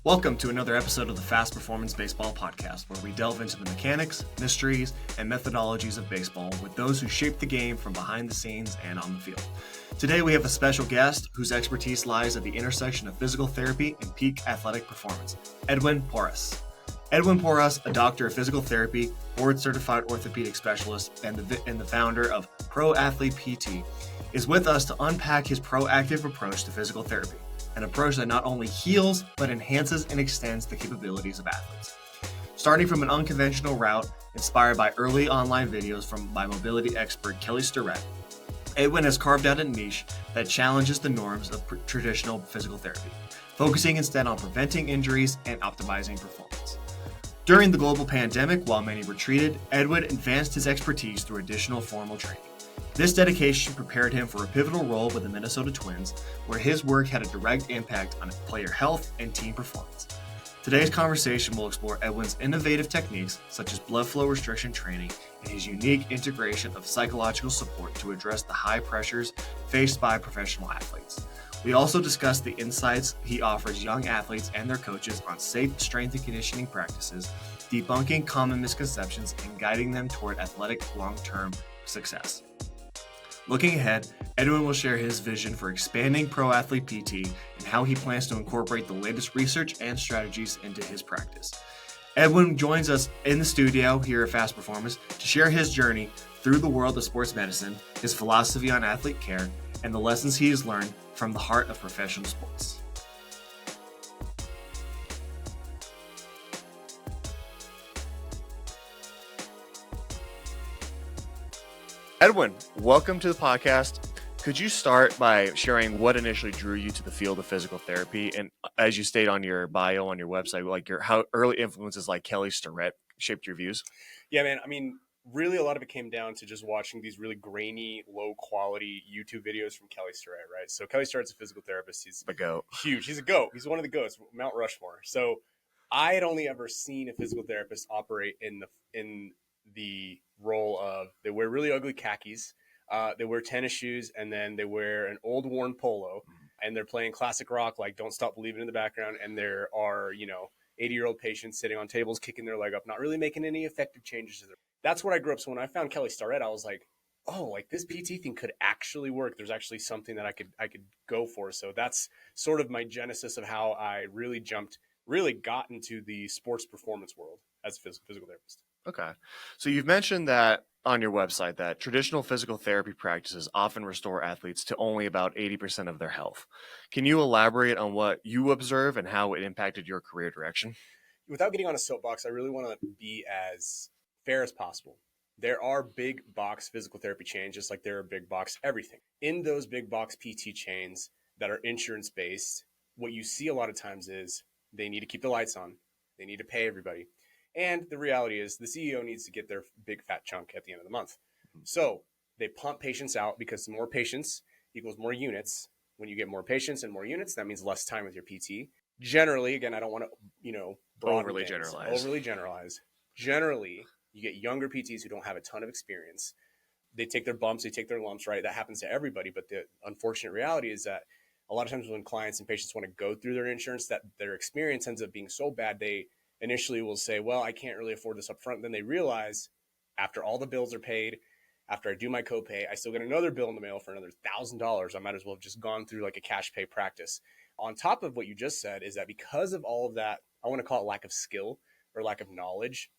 Welcome to another episode of the Fast Performance Baseball Podcast, where we delve into the mechanics, mysteries, and methodologies of baseball with those who shape the game from behind the scenes and on the field. Today we have a special guest whose expertise lies at the intersection of physical therapy and peak athletic performance, Edwin Porras. Edwin Porras, a doctor of physical therapy, board-certified orthopedic specialist, and the founder of Pro Athlete PT, is with us to unpack his proactive approach to physical therapy, an approach that not only heals, but enhances and extends the capabilities of athletes. Starting from an unconventional route inspired by early online videos by mobility expert Kelly Starrett, Edwin has carved out a niche that challenges the norms of traditional physical therapy, focusing instead on preventing injuries and optimizing performance. During the global pandemic, while many retreated, Edwin advanced his expertise through additional formal training. This dedication prepared him for a pivotal role with the Minnesota Twins, where his work had a direct impact on player health and team performance. Today's conversation will explore Edwin's innovative techniques, such as blood flow restriction training, and his unique integration of psychological support to address the high pressures faced by professional athletes. We also discuss the insights he offers young athletes and their coaches on safe strength and conditioning practices, debunking common misconceptions, and guiding them toward athletic long-term success. Looking ahead, Edwin will share his vision for expanding Pro Athlete PT and how he plans to incorporate the latest research and strategies into his practice. Edwin joins us in the studio here at Fast Performance to share his journey through the world of sports medicine, his philosophy on athlete care, and the lessons he has learned from the heart of professional sports. Edwin, welcome to the podcast. Could you start by sharing what initially drew you to the field of physical therapy? And as you state on your bio on your website, like how early influences like Kelly Starrett shaped your views? Yeah, man. I mean, really a lot of it came down to just watching these really grainy, low quality YouTube videos from Kelly Starrett, right? So Kelly Starrett's a physical therapist. He's The GOAT. huge. He's a GOAT. He's one of the GOATs, Mount Rushmore. So I had only ever seen a physical therapist operate in the role of they wear really ugly khakis, they wear tennis shoes, and then they wear an old worn polo, and they're playing classic rock like Don't Stop Believing in the background, and there are 80-year-old patients sitting on tables kicking their leg up, not really making any effective changes to their. That's what I grew up. So when I found Kelly Starrett, I was like, oh, like this PT thing could actually work. There's actually something that I could go for. So that's sort of my genesis of how I really got into the sports performance world as a physical therapist. Okay. So you've mentioned that on your website that traditional physical therapy practices often restore athletes to only about 80% of their health. Can you elaborate on what you observe and how it impacted your career direction? Without getting on a soapbox, I really want to be as fair as possible. There are big box physical therapy chains, just like there are big box everything. In those big box PT chains that are insurance based, what you see a lot of times is they need to keep the lights on. They need to pay everybody. And the reality is the CEO needs to get their big fat chunk at the end of the month. So they pump patients out because more patients equals more units. When you get more patients and more units, that means less time with your PT. Generally, again, I don't want to, overly generalize. Generally, you get younger PTs who don't have a ton of experience. They take their bumps, they take their lumps, right? That happens to everybody. But the unfortunate reality is that a lot of times when clients and patients want to go through their insurance, that their experience ends up being so bad, they initially will say, well, I can't really afford this up front. Then they realize after all the bills are paid, after I do my copay, I still get another bill in the mail for another $1,000. I might as well have just gone through like a cash pay practice. On top of what you just said is that because of all of that, I want to call it lack of skill or lack of knowledge.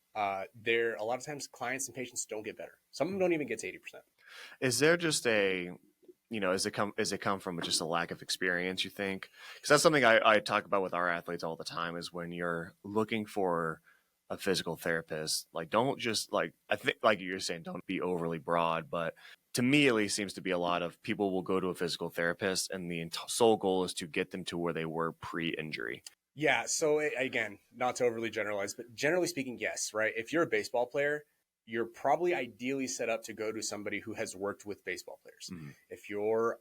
There a lot of times clients and patients don't get better. Some of them don't even get to 80%. Is there just is it come from just a lack of experience, you think? Because that's something I talk about with our athletes all the time is when you're looking for a physical therapist, like don't just I think like you're saying, don't be overly broad, but to me at least seems to be a lot of people will go to a physical therapist and the sole goal is to get them to where they were pre-injury. Yeah. So again, not to overly generalize, but generally speaking, yes, right? If you're a baseball player, you're probably ideally set up to go to somebody who has worked with baseball players. Mm-hmm. If you're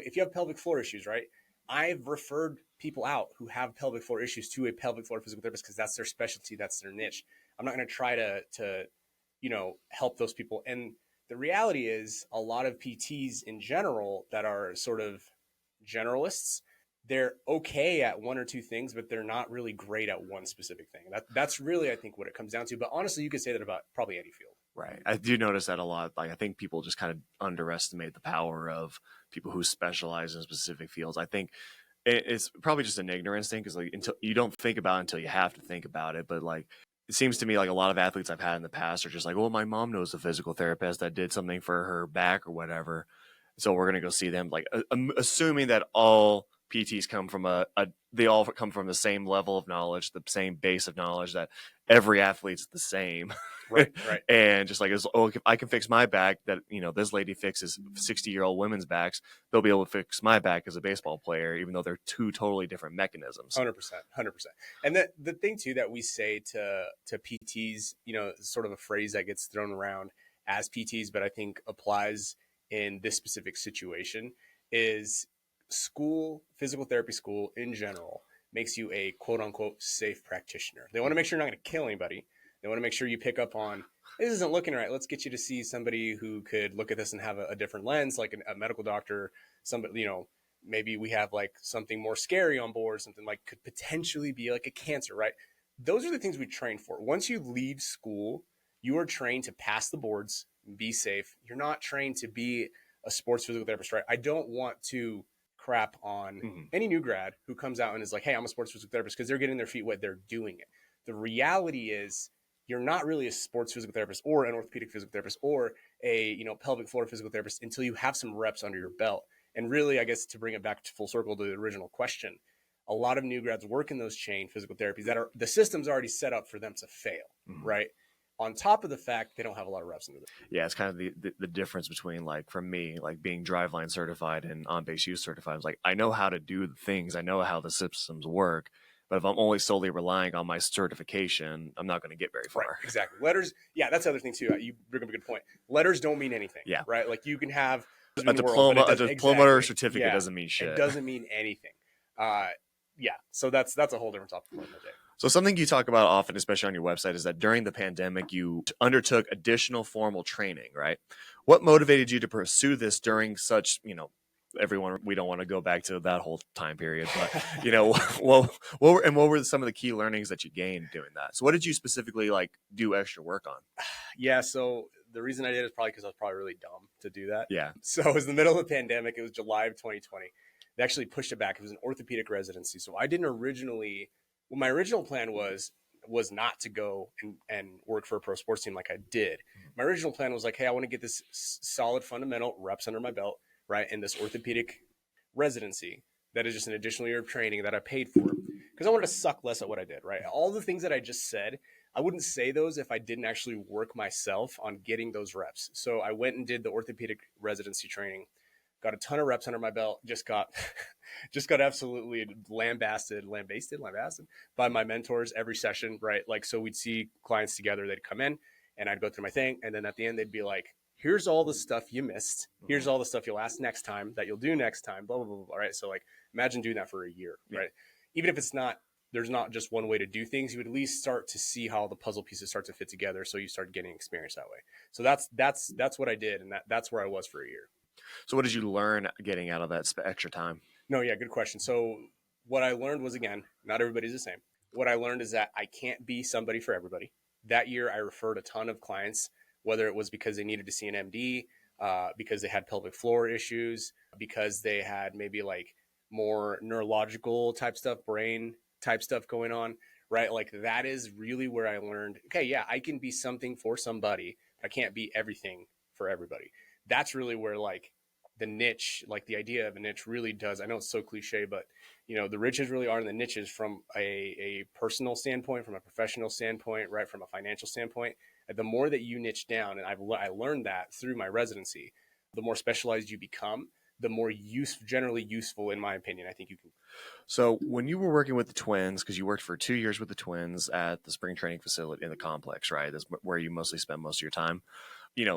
if you have pelvic floor issues, right? I've referred people out who have pelvic floor issues to a pelvic floor physical therapist because that's their specialty, that's their niche. I'm not going to try to help those people. And the reality is a lot of PTs in general that are sort of generalists they're okay at one or two things, but they're not really great at one specific thing. That's really, I think, what it comes down to. But honestly, you could say that about probably any field. Right. I do notice that a lot. Like, I think people just kind of underestimate the power of people who specialize in specific fields. I think it's probably just an ignorance thing because, like, until you don't think about it until you have to think about it. But, like, it seems to me like a lot of athletes I've had in the past are just like, well, my mom knows a physical therapist that did something for her back or whatever. So we're going to go see them. Like, assuming that all PTs come from they all come from the same level of knowledge, the same base of knowledge, that every athlete's the same. Right. And just like, if I can fix my back, that, this lady fixes 60-year-old women's backs, they'll be able to fix my back as a baseball player, even though they're two totally different mechanisms. 100%. And the thing too that we say to PTs, sort of a phrase that gets thrown around as PTs, but I think applies in this specific situation, is physical therapy school in general makes you a quote unquote safe practitioner. They want to make sure you're not going to kill anybody. They want to make sure you pick up on, this isn't looking right. Let's get you to see somebody who could look at this and have a different lens, like a medical doctor, somebody, maybe we have like something more scary on board, something like could potentially be like a cancer, right? Those are the things we train for. Once you leave school, you are trained to pass the boards, be safe. You're not trained to be a sports physical therapist, right? I don't want to crap on any new grad who comes out and is like, hey, I'm a sports physical therapist, because they're getting their feet wet, they're doing it. The reality is you're not really a sports physical therapist or an orthopedic physical therapist or a pelvic floor physical therapist until you have some reps under your belt. And really, I guess to bring it back to full circle to the original question, a lot of new grads work in those chain physical therapies that are, the system's already set up for them to fail, right? On top of the fact they don't have a lot of reps into them. Yeah, it's kind of the difference between, like, for me, like being driveline certified and on-base use certified. It's like, I know how to do the things, I know how the systems work, but if I'm only solely relying on my certification, I'm not going to get very far. Right, exactly. Letters, yeah, that's the other thing too. You bring up a good point. Letters don't mean anything. Yeah. Right? Like you can have a diploma, or a certificate doesn't mean shit. It doesn't mean anything. Yeah. So that's a whole different topic for another day. So something you talk about often, especially on your website, is that during the pandemic, you undertook additional formal training, right? What motivated you to pursue this during such, everyone, we don't want to go back to that whole time period, but, what were some of the key learnings that you gained doing that? So what did you specifically do extra work on? Yeah. So the reason I did is probably because I was probably really dumb to do that. Yeah. So it was the middle of the pandemic. It was July of 2020. They actually pushed it back. It was an orthopedic residency. So I didn't originally, well, my original plan was not to go and work for a pro sports team like I did. My original plan was like, hey, I want to get this solid fundamental reps under my belt, right? In this orthopedic residency that is just an additional year of training that I paid for, because I wanted to suck less at what I did, right? All the things that I just said, I wouldn't say those if I didn't actually work myself on getting those reps. So I went and did the orthopedic residency training, got a ton of reps under my belt, just got absolutely lambasted by my mentors every session, right? Like, so we'd see clients together, they'd come in and I'd go through my thing. And then at the end, they'd be like, here's all the stuff you missed. Here's all the stuff you'll ask next time, that you'll do next time, blah, blah, blah, blah. Right. So like, imagine doing that for a year, right? Even if there's not just one way to do things, you would at least start to see how the puzzle pieces start to fit together. So you start getting experience that way. So that's what I did. And that's where I was for a year. So what did you learn getting out of that extra time? No, yeah, good question. So what I learned was, again, not everybody's the same. What I learned is that I can't be somebody for everybody. That year, I referred a ton of clients, whether it was because they needed to see an MD, because they had pelvic floor issues, because they had maybe like more neurological type stuff, brain type stuff going on, right? Like that is really where I learned, okay, yeah, I can be something for somebody. I can't be everything for everybody. That's really where like the niche, like the idea of a niche really does. I know it's so cliche, but the riches really are in the niches from a personal standpoint, from a professional standpoint, right? From a financial standpoint. The more that you niche down, and I learned that through my residency, the more specialized you become, the more generally useful, in my opinion, I think you can. So when you were working with the Twins, because you worked for 2 years with the Twins at the spring training facility in the complex, right? That's where you mostly spend most of your time.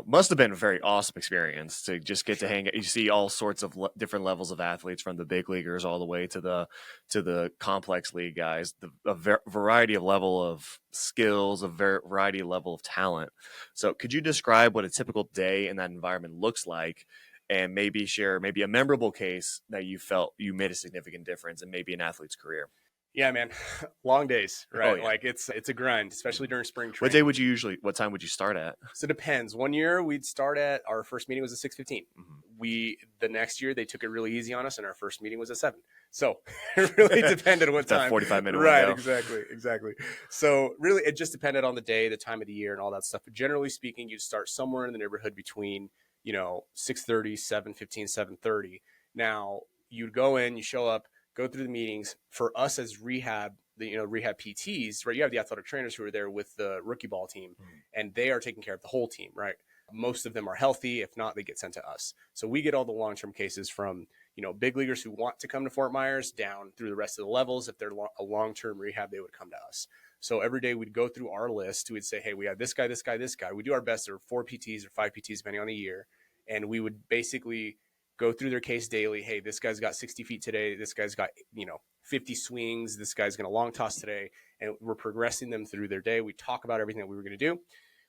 Must have been a very awesome experience to just get to hang out. You see all sorts of different levels of athletes, from the big leaguers all the way to the complex league guys, a variety of level of skills, a variety of level of talent. So could you describe what a typical day in that environment looks like? and maybe share maybe a memorable case that you felt you made a significant difference in maybe an athlete's career. Yeah, man. Long days, right? Oh, yeah. Like it's a grind, especially during spring What training. what time would you start at? So it depends. One year we'd start at, our first meeting was at 6:15. Mm-hmm. The next year they took it really easy on us, and our first meeting was at 7. So it really depended on what That time. 45-minute Right, window. exactly. So really it just depended on the day, the time of the year, and all that stuff. But generally speaking, you'd start somewhere in the neighborhood between 6:30, 7:15, 7:30. Now you'd go in, you show up, go through the meetings. For us as rehab, rehab PTs, right? You have the athletic trainers who are there with the rookie ball team, and they are taking care of the whole team, right? Most of them are healthy. If not, they get sent to us. So we get all the long-term cases from, big leaguers who want to come to Fort Myers down through the rest of the levels. If they're a long-term rehab, they would come to us. So every day we'd go through our list. We'd say, hey, we have this guy, this guy, this guy. We do our best. There are 4 PTs or 5 PTs, depending on the year. And we would basically go through their case daily. Hey, this guy's got 60 feet today. This guy's got, 50 swings. This guy's going to long toss today. And we're progressing them through their day. We talk about everything that we were going to do.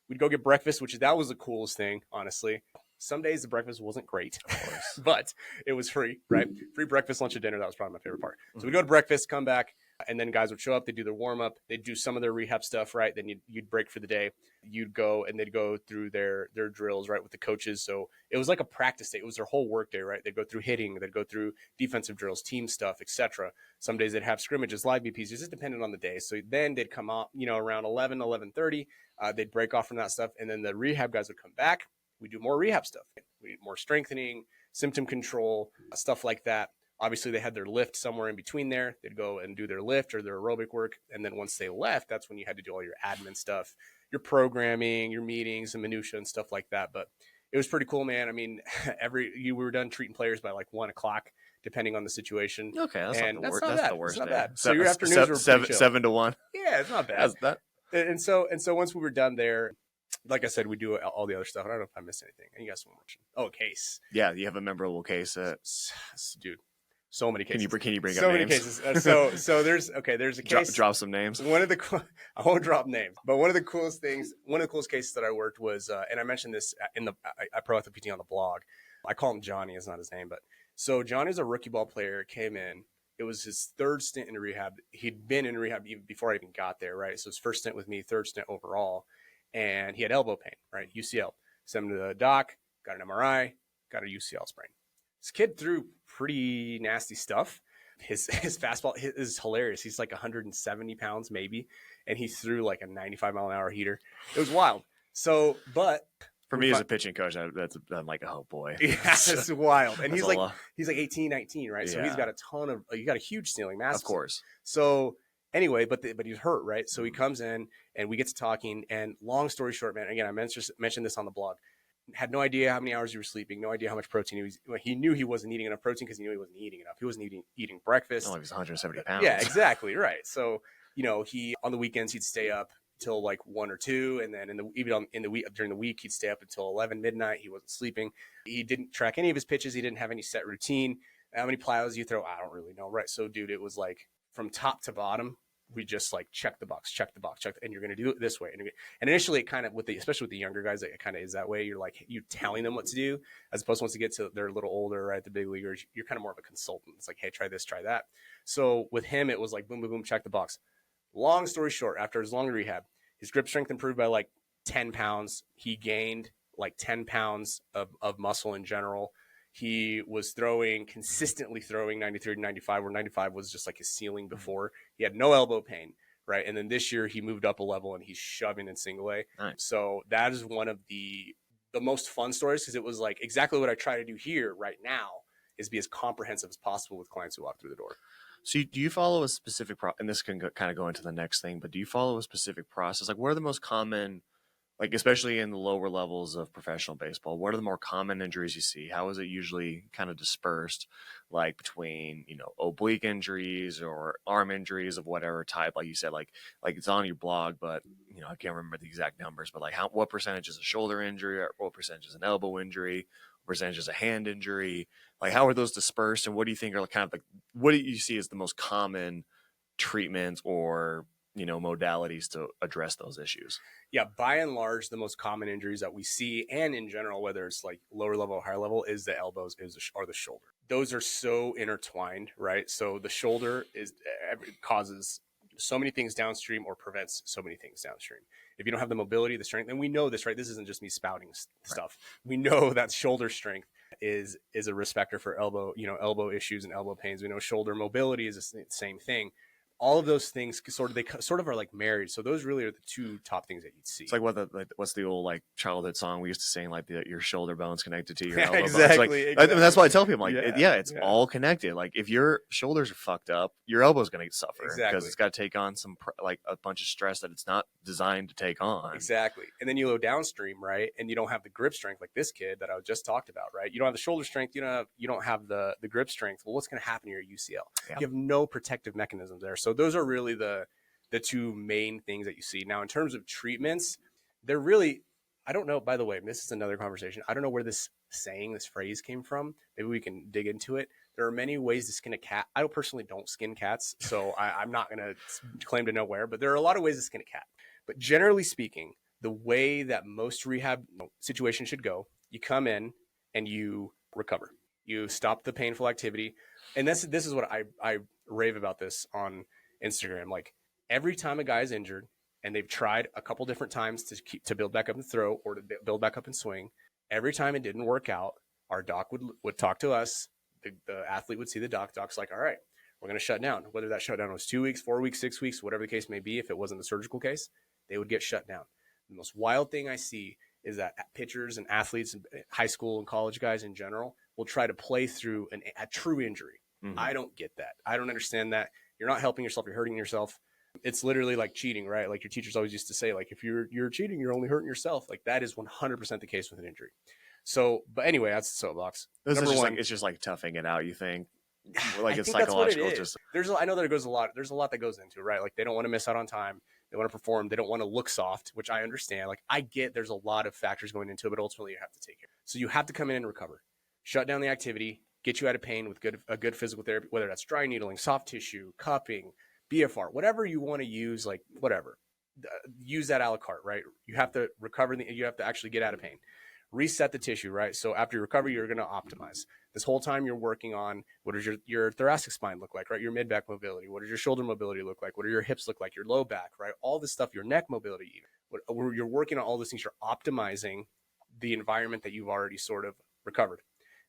We'd go get breakfast, that was the coolest thing, honestly. Some days the breakfast wasn't great, of course, but it was free, right? Free breakfast, lunch, and dinner. That was probably my favorite part. So we'd go to breakfast, come back, and then guys would show up. They'd do their warm up. They'd do some of their rehab stuff, right? Then you'd break for the day. You'd go and they'd go through their drills, right, with the coaches. So it was like a practice day. It was their whole work day, right? They'd go through hitting. They'd go through defensive drills, team stuff, etc. Some days they'd have scrimmages, live BPs. It just depended on the day. So then they'd come out, around 11, 11:30. They'd break off from that stuff. And then the rehab guys would come back. We do more rehab stuff. We do more strengthening, symptom control, stuff like that. Obviously, they had their lift somewhere in between there. They'd go and do their lift or their aerobic work. And then once they left, that's when you had to do all your admin stuff, your programming, your meetings and minutia and stuff like that. But it was pretty cool, man. I mean, we were done treating players by like 1 o'clock, depending on the situation. Okay, that's and not the worst. That's That's not the worst. It's not day. bad. So your afternoons were pretty chill. 7 to 1. Yeah, it's not bad. That's that. And so once we were done there, like I said, we do all the other stuff. I don't know if I missed anything. And you guys want to mention? Oh, case. Yeah, you have a memorable case. Dude, so many cases. Can you bring so up many names? cases. So there's a case. Drop some names. I won't drop names, but one of the coolest cases that I worked was, and I mentioned this in I Pro Athlete PT on the blog. I call him Johnny. It's not his name, but so Johnny's a rookie ball player. Came in. It was his third stint in rehab. He'd been in rehab even before I even got there, right? So his first stint with me, third stint overall. And he had elbow pain, right? UCL. Sent him to the doc, got an MRI, got a UCL sprain. This kid threw pretty nasty stuff. His fastball is hilarious. He's like 170 pounds maybe, and he threw like a 95-mile-an-hour heater. It was wild. So, but for me as a pitching coach, I'm like, oh boy. Yeah, it's wild. And he's like 18, 19, right? Yeah. So he's got you got a huge ceiling mass. Of course. So anyway, but he's hurt, right? So he comes in and we get to talking, and long story short, man, again, I mentioned this on the blog, had no idea how many hours he was sleeping, no idea how much protein he knew he wasn't eating enough protein because he knew he wasn't eating enough. He wasn't eating breakfast. Oh, he was 170 pounds. Yeah, exactly. Right. So, he, on the weekends, he'd stay up till like 1 or 2. And then during the week, he'd stay up until 11 midnight. He wasn't sleeping. He didn't track any of his pitches. He didn't have any set routine. How many plyos you throw? I don't really know. Right. So dude, it was like from top to bottom, we just like check the box, and you're going to do it this way. And initially it kind of, especially with the younger guys, it kind of is that way. You're like, you telling them what to do, as opposed to once you get to, they're a little older, right? The big leaguers, you're kind of more of a consultant. It's like, hey, try this, try that. So with him, it was like, boom, boom, boom, check the box. Long story short, after his long rehab, his grip strength improved by like 10 pounds. He gained like 10 pounds of muscle in general. He was consistently throwing 93 to 95, where 95 was just like his ceiling before. He had no elbow pain, right? And then this year he moved up a level and he's shoving in single A. Nice. So that is one of the most fun stories, because it was like exactly what I try to do here right now, is be as comprehensive as possible with clients who walk through the door. So do you follow a specific and this can kind of go into the next thing, but do you follow a specific process? Like, what are the most common, like, especially in the lower levels of professional baseball, what are the more common injuries you see? How is it usually kind of dispersed, like between, oblique injuries or arm injuries of whatever type? Like you said, like it's on your blog, but I can't remember the exact numbers, but like what percentage is a shoulder injury, or what percentage is an elbow injury, what percentage is a hand injury? Like, how are those dispersed, and what do you think are kind of what do you see as the most common treatments or modalities to address those issues? Yeah, by and large, the most common injuries that we see, and in general, whether it's like lower level or higher level, is the elbows, or the shoulder. Those are so intertwined, right? So the shoulder causes so many things downstream, or prevents so many things downstream. If you don't have the mobility, the strength, and we know this, right? This isn't just me spouting stuff. Right. We know that shoulder strength is a risk factor for elbow issues and elbow pains. We know shoulder mobility is the same thing. All of those things sort of are like married. So those really are the two top things that you'd see. It's like what's the old like childhood song we used to sing, like your shoulder bone's connected to your elbow exactly, bone. exactly. I mean, that's why I tell people, like, it's all connected. Like if your shoulders are fucked up, your elbow's going to suffer because it's got to take on like a bunch of stress that it's not designed to take on. Exactly. And then you go downstream, right? And you don't have the grip strength like this kid that I just talked about, right? You don't have the shoulder strength. You don't have the grip strength. Well, what's going to happen to your UCL? Yeah. You have no protective mechanisms there. So those are really the two main things that you see. Now, in terms of treatments, they're really, I don't know, by the way, this is another conversation. I don't know where this phrase came from. Maybe we can dig into it. There are many ways to skin a cat. I personally don't skin cats, so I'm not going to claim to know where, but there are a lot of ways to skin a cat. But generally speaking, the way that most rehab situations should go, you come in and you recover. You stop the painful activity. And this is what I rave about this on Instagram. Like every time a guy is injured and they've tried a couple different times to build back up and throw, or to build back up and swing, every time it didn't work out, our doc would talk to us. The athlete would see the doc. Doc's like, all right, we're going to shut down. Whether that shutdown was 2 weeks, 4 weeks, 6 weeks, whatever the case may be, if it wasn't a surgical case, they would get shut down. The most wild thing I see is that pitchers and athletes and high school and college guys in general will try to play through a true injury. Mm-hmm. I don't get that. I don't understand that. You're not helping yourself. You're hurting yourself. It's literally like cheating, right? Like your teachers always used to say, like, if you're cheating, you're only hurting yourself. Like that is 100% the case with an injury. So, but anyway, that's the soapbox. It's just like toughing it out, you think? Like it's psychological. I know that there's a lot that goes into it, right? Like they don't want to miss out on time. They want to perform. They don't want to look soft, which I understand. Like I get there's a lot of factors going into it, but ultimately you have to take it. So you have to come in and recover, shut down the activity, get you out of pain with a good physical therapy, whether that's dry needling, soft tissue, cupping, BFR, whatever you want to use, like whatever. Use that a la carte, right? You have to recover. You have to actually get out of pain. Reset the tissue, right? So after you recover, you're going to optimize. This whole time you're working on what does your thoracic spine look like, right? Your mid-back mobility. What does your shoulder mobility look like? What do your hips look like? Your low back, right? All this stuff, your neck mobility even. You're working on all these things. You're optimizing the environment that you've already sort of recovered.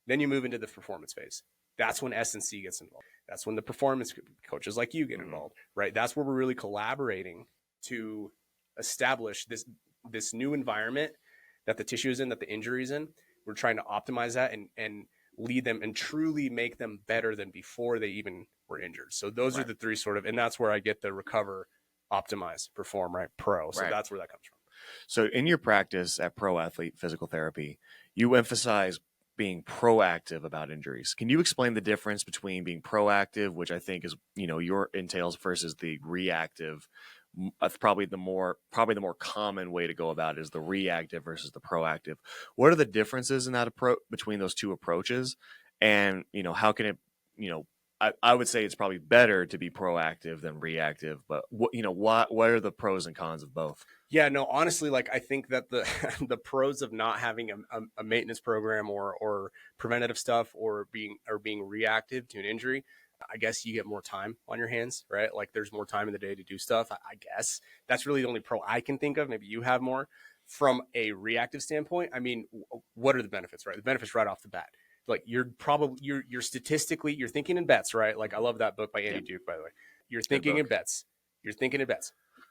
Then you move into the performance phase. That's when S&C gets involved. That's when the performance coaches like you get involved, right? That's where we're really collaborating to establish this new environment that the tissue is in, that the injury is in. We're trying to optimize that and lead them and truly make them better than before they even were injured. So those are the three sort of, and that's where I get the recover, optimize, perform, right? Pro. So that's where that comes from. So in your practice at Pro Athlete Physical Therapy, you emphasize being proactive about injuries. Can you explain the difference between being proactive, which I think is, your entails, versus the reactive? Probably the more common way to go about it is the reactive versus the proactive. What are the differences in that approach between those two approaches? And, how can it, I would say it's probably better to be proactive than reactive, but what are the pros and cons of both? Yeah, no, honestly, like I think that the the pros of not having a maintenance program or preventative stuff or being reactive to an injury, I guess you get more time on your hands, right? Like there's more time in the day to do stuff. I guess that's really the only pro I can think of. Maybe you have more. From a reactive standpoint, I mean, what are the benefits, right? The benefits right off the bat. Like you're statistically, you're thinking in bets, right? Like I love that book by Andy Duke, by the way. You're thinking in bets.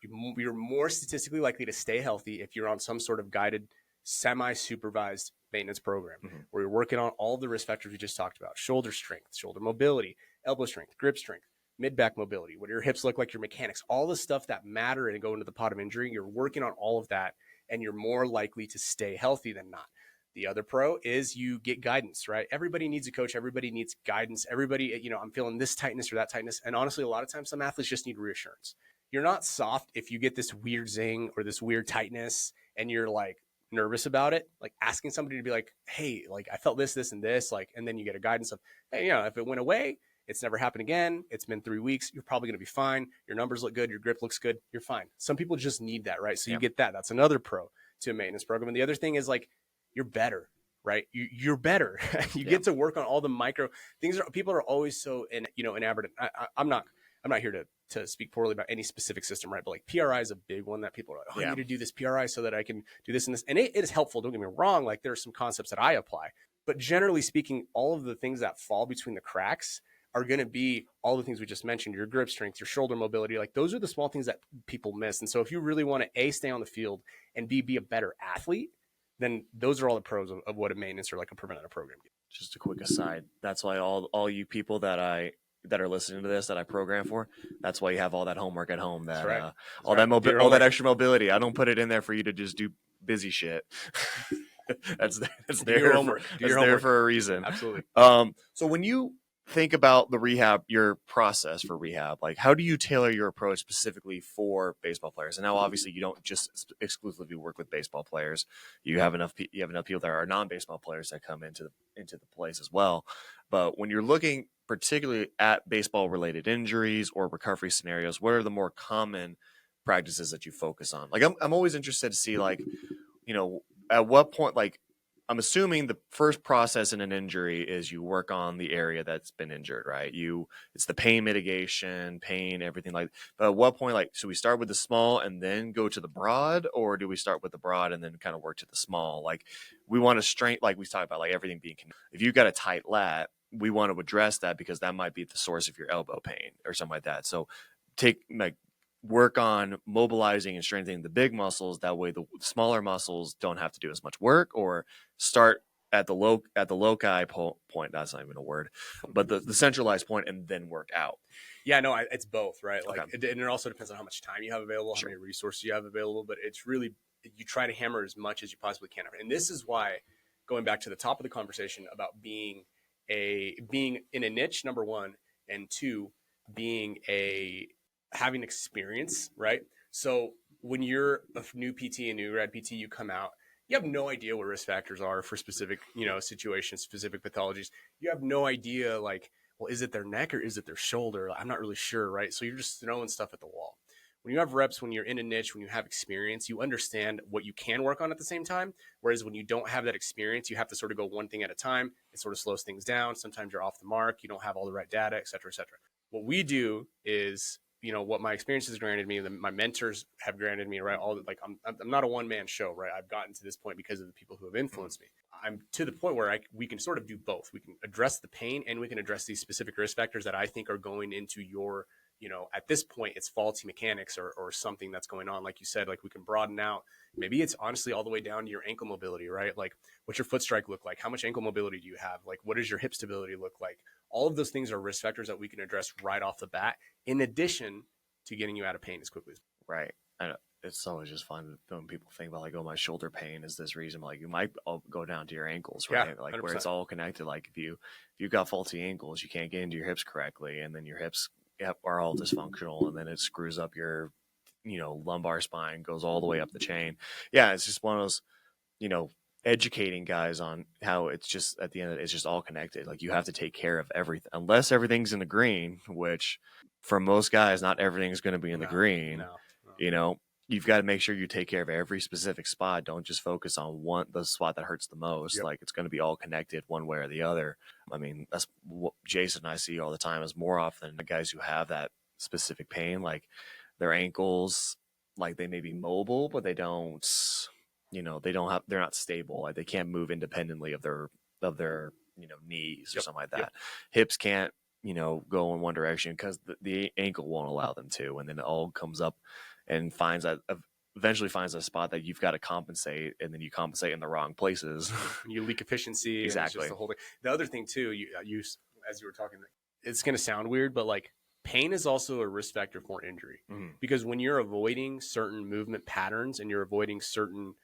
You're more statistically likely to stay healthy if you're on some sort of guided, semi-supervised maintenance program where you're working on all the risk factors we just talked about: shoulder strength, shoulder mobility, elbow strength, grip strength, mid-back mobility, what do your hips look like, your mechanics, all the stuff that matter and go into the pot of injury. You're working on all of that, and you're more likely to stay healthy than not. The other pro is you get guidance, right? Everybody needs a coach. Everybody needs guidance. Everybody, I'm feeling this tightness or that tightness. And honestly, a lot of times some athletes just need reassurance. You're not soft if you get this weird zing or this weird tightness and you're like nervous about it. Like asking somebody to be like, hey, like I felt this, and this, like, and then you get a guidance of, hey, if it went away It's never happened again. It's been 3 weeks. You're probably going to be fine. Your numbers look good. Your grip looks good. You're fine. Some people just need that, right? So you get that. That's another pro to a maintenance program. And the other thing is like, you're better, right? You're better. You get to work on all the micro things. People are always so enamored. I'm not here to speak poorly about any specific system, right? But like PRI is a big one that people are like, I need to do this PRI so that I can do this and this. And it is helpful. Don't get me wrong. Like there are some concepts that I apply, but generally speaking, all of the things that fall between the cracks are going to be all the things we just mentioned, your grip strength, your shoulder mobility. Like those are the small things that people miss. And so if you really want to A, stay on the field and be a better athlete, then those are all the pros of what a maintenance or like a preventative program gives. Just a quick aside. That's why all you people that are listening to this that I program for, that's why you have all that homework at home. That right. all that extra mobility. I don't put it in there for you to just do busy shit. that's there for a reason. Absolutely. So when you think about your process for rehab, like how do you tailor your approach specifically for baseball players? And now obviously you don't just exclusively work with baseball players. You have enough people that are non-baseball players that come into the place as well. But when you're looking particularly at baseball related injuries or recovery scenarios, what are the more common practices that you focus on? Like I'm always interested to see, like, at what point, like, I'm assuming the first process in an injury is you work on the area that's been injured, right? It's the pain mitigation, everything like. But at what point, like, should we start with the small and then go to the broad, or do we start with the broad and then kind of work to the small? Like, we want to strength, like we talked about, like everything being. If you've got a tight lat, we want to address that because that might be the source of your elbow pain or something like that. So, work on mobilizing and strengthening the big muscles. That way the smaller muscles don't have to do as much work, or start at the loci point. That's not even a word, but the centralized point, and then work out. Yeah, no, it's both, right? Like, and it also depends on how much time you have available, how many resources you have available, but it's really, you try to hammer as much as you possibly can. And this is why, going back to the top of the conversation about being in a niche, number one, and two, having experience, right? So when you're a new PT, a new grad PT, you come out, you have no idea what risk factors are for specific, situations, specific pathologies. You have no idea, like, well, is it their neck or is it their shoulder? I'm not really sure, right? So you're just throwing stuff at the wall. When you have reps, when you're in a niche, when you have experience, you understand what you can work on at the same time. Whereas when you don't have that experience, you have to sort of go one thing at a time. It sort of slows things down. Sometimes you're off the mark. You don't have all the right data, et cetera, et cetera. What we do is, what my experience has granted me, my mentors have granted me, right? I'm not a one-man show, right? I've gotten to this point because of the people who have influenced me. I'm to the point where we can sort of do both. We can address the pain and we can address these specific risk factors that I think are going into your, at this point, it's faulty mechanics or something that's going on. Like you said, like we can broaden out. Maybe it's honestly all the way down to your ankle mobility, right? Like, what's your foot strike look like? How much ankle mobility do you have? Like, what does your hip stability look like? All of those things are risk factors that we can address right off the bat, in addition to getting you out of pain as quickly as possible. Right. I know. It's always just fun when people think about, like, oh, my shoulder pain is this reason. Like, you might all go down to your ankles, right? Yeah, like 100%. Where it's all connected. Like, if you've got faulty ankles, you can't get into your hips correctly, and then your hips are all dysfunctional, and then it screws up your, lumbar spine, goes all the way up the chain. Yeah, it's just one of those, educating guys on how it's just, at the end of it, it's just all connected. Like, you have to take care of everything, unless everything's in the green, which for most guys, not everything's going to be in the green. No. You've got to make sure you take care of every specific spot. Don't just focus on the spot that hurts the most. Yep. Like, it's going to be all connected one way or the other. I mean, that's what Jason and I see all the time, is more often the guys who have that specific pain, like their ankles, like they may be mobile, but they don't, they're not stable. Like, they can't move independently of their knees or something like that. Yep. Hips can't, go in one direction because the ankle won't allow them to. And then it all comes up and eventually finds a spot that you've got to compensate, and then you compensate in the wrong places. You leak efficiency. Exactly. Just the whole thing. The other thing too, as you were talking, it's going to sound weird, but like, pain is also a risk factor for injury, because when you're avoiding certain movement patterns and you're avoiding certain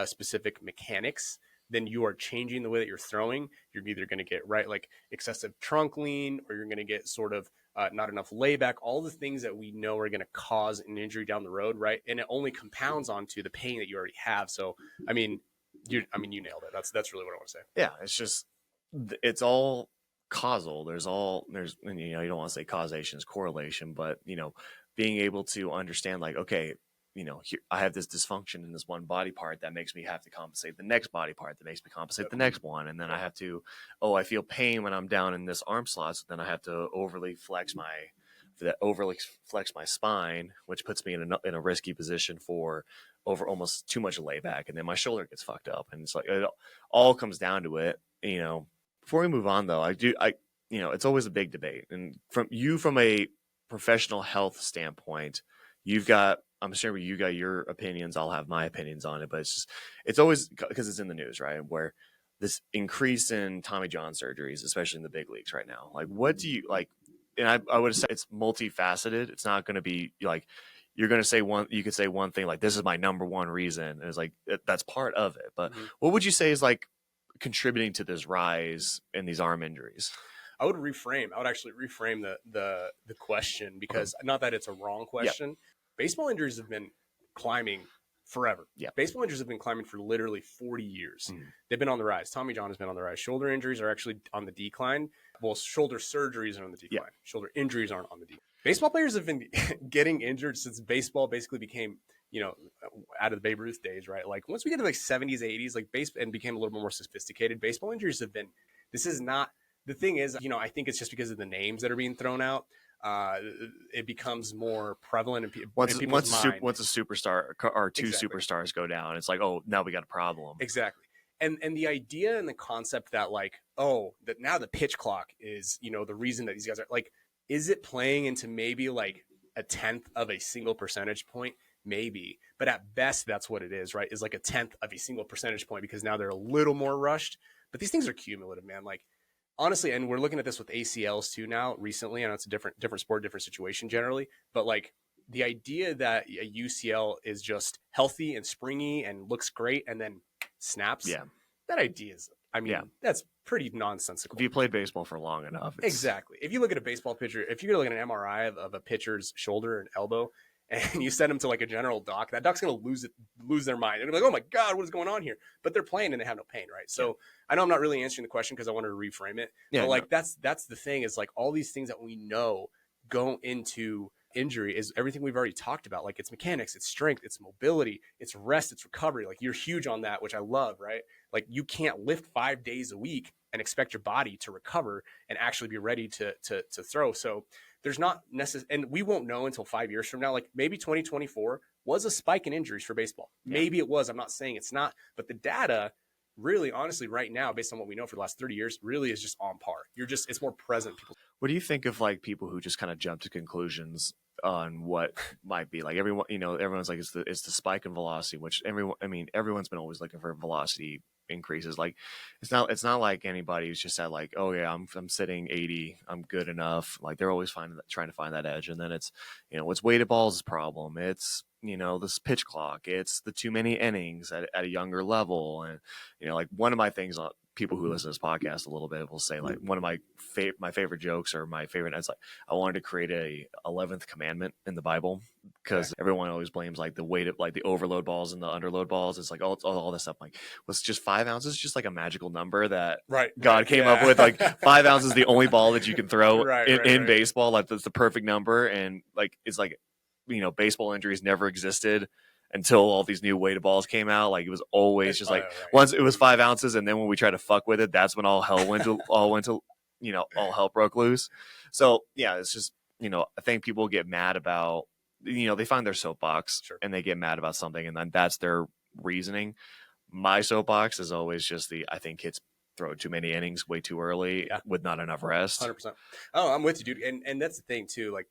specific mechanics, then you are changing the way that you're throwing. You're either going to get like excessive trunk lean, or you're going to get sort of not enough layback, all the things that we know are going to cause an injury down the road, right? And it only compounds onto the pain that you already have. So, you nailed it. That's really what I want to say. Yeah, it's just, it's all causal. And, you don't want to say causation is correlation, but, being able to understand like, okay, here, I have this dysfunction in this one body part that makes me have to compensate the next body part that makes me compensate the next one. And then I have to, I feel pain when I'm down in this arm slot. So then I have to overly flex my spine, which puts me in a risky position for over almost too much layback. And then my shoulder gets fucked up. And it's like, it all comes down to it. Before we move on though, it's always a big debate. And from a professional health standpoint, I'm sure you got your opinions. I'll have my opinions on it, but it's always because it's in the news, right? Where this increase in Tommy John surgeries, especially in the big leagues right now, like what do you like? And I would say it's multifaceted. It's not going to be like, you're going to say you could say one thing, like this is my number one reason. And it's like, that's part of it. But what would you say is like contributing to this rise in these arm injuries? I would actually reframe the question, because not that it's a wrong question. Yep. Baseball injuries have been climbing forever. Yeah. Baseball injuries have been climbing for literally 40 years. They've been on the rise. Tommy John has been on the rise. Shoulder injuries are actually on the decline. Well, shoulder surgeries are on the decline. Yeah. Shoulder injuries aren't on the decline. Baseball players have been getting injured since baseball basically became, out of the Babe Ruth days, right? Like once we get to like 70s, 80s, like and became a little bit more sophisticated, baseball injuries have been, this is not, the thing is, I think it's just because of the names that are being thrown out. It becomes more prevalent in people's mind. Once a superstar or two superstars go down, it's like, oh, now we got a problem. Exactly. And the idea and the concept that like, oh, that now the pitch clock is, the reason that these guys are like, is it playing into maybe like a 10th of a single percentage point? Maybe, but at best that's what it is, right? Is like a 10th of a single percentage point, because now they're a little more rushed, but these things are cumulative, man. Like, honestly, and we're looking at this with ACLs too now recently. I know it's a different sport, different situation generally, but like the idea that a UCL is just healthy and springy and looks great and then snaps. Yeah. That idea is, that's pretty nonsensical. If you played baseball for long enough. Exactly. If you look at a baseball pitcher, if you look at an MRI of a pitcher's shoulder and elbow, and you send them to like a general doc, that doc's going to lose their mind. And they're like, oh my God, what is going on here? But they're playing and they have no pain, right? So I know I'm not really answering the question because I wanted to reframe it. Yeah, but like that's the thing, is like all these things that we know go into injury is everything we've already talked about. Like it's mechanics, it's strength, it's mobility, it's rest, it's recovery. Like you're huge on that, which I love, right? Like you can't lift 5 days a week and expect your body to recover and actually be ready to throw. So there's not necessarily, and we won't know until 5 years from now. Like maybe 2024 was a spike in injuries for baseball. Maybe it was. I'm not saying it's not, but the data really, honestly, right now, based on what we know for the last 30 years, really is just on par. It's more present. What do you think of like people who just kind of jump to conclusions on what might be like everyone's like, it's the spike in velocity, which everyone's been always looking for velocity increases. Like it's not like anybody who's just said like, oh yeah, I'm sitting 80, I'm good enough. Like they're always trying to find that edge. And then it's, it's weighted balls problem. It's, this pitch clock. It's the too many innings at a younger level. And, like one of my things on people who listen to this podcast a little bit will say like one of my favorite jokes or my favorite, it's like, I wanted to create a 11th commandment in the Bible, because everyone always blames like the weight of like the overload balls and the underload balls. It's like all this stuff. Like, was just 5 ounces just like a magical number that God came up with? Like 5 ounces is the only ball that you can throw in baseball. Like that's the perfect number. And like, it's like, baseball injuries never existed until all these new weighted balls came out. Like it was always just like once it was 5 ounces, and then when we tried to fuck with it, that's when all hell broke loose. So yeah, it's just, I think people get mad about, they find their soapbox and they get mad about something, and then that's their reasoning. My soapbox is always just I think kids throw too many innings way too early with not enough rest. 100%. Oh, I'm with you, dude. And that's the thing too. Like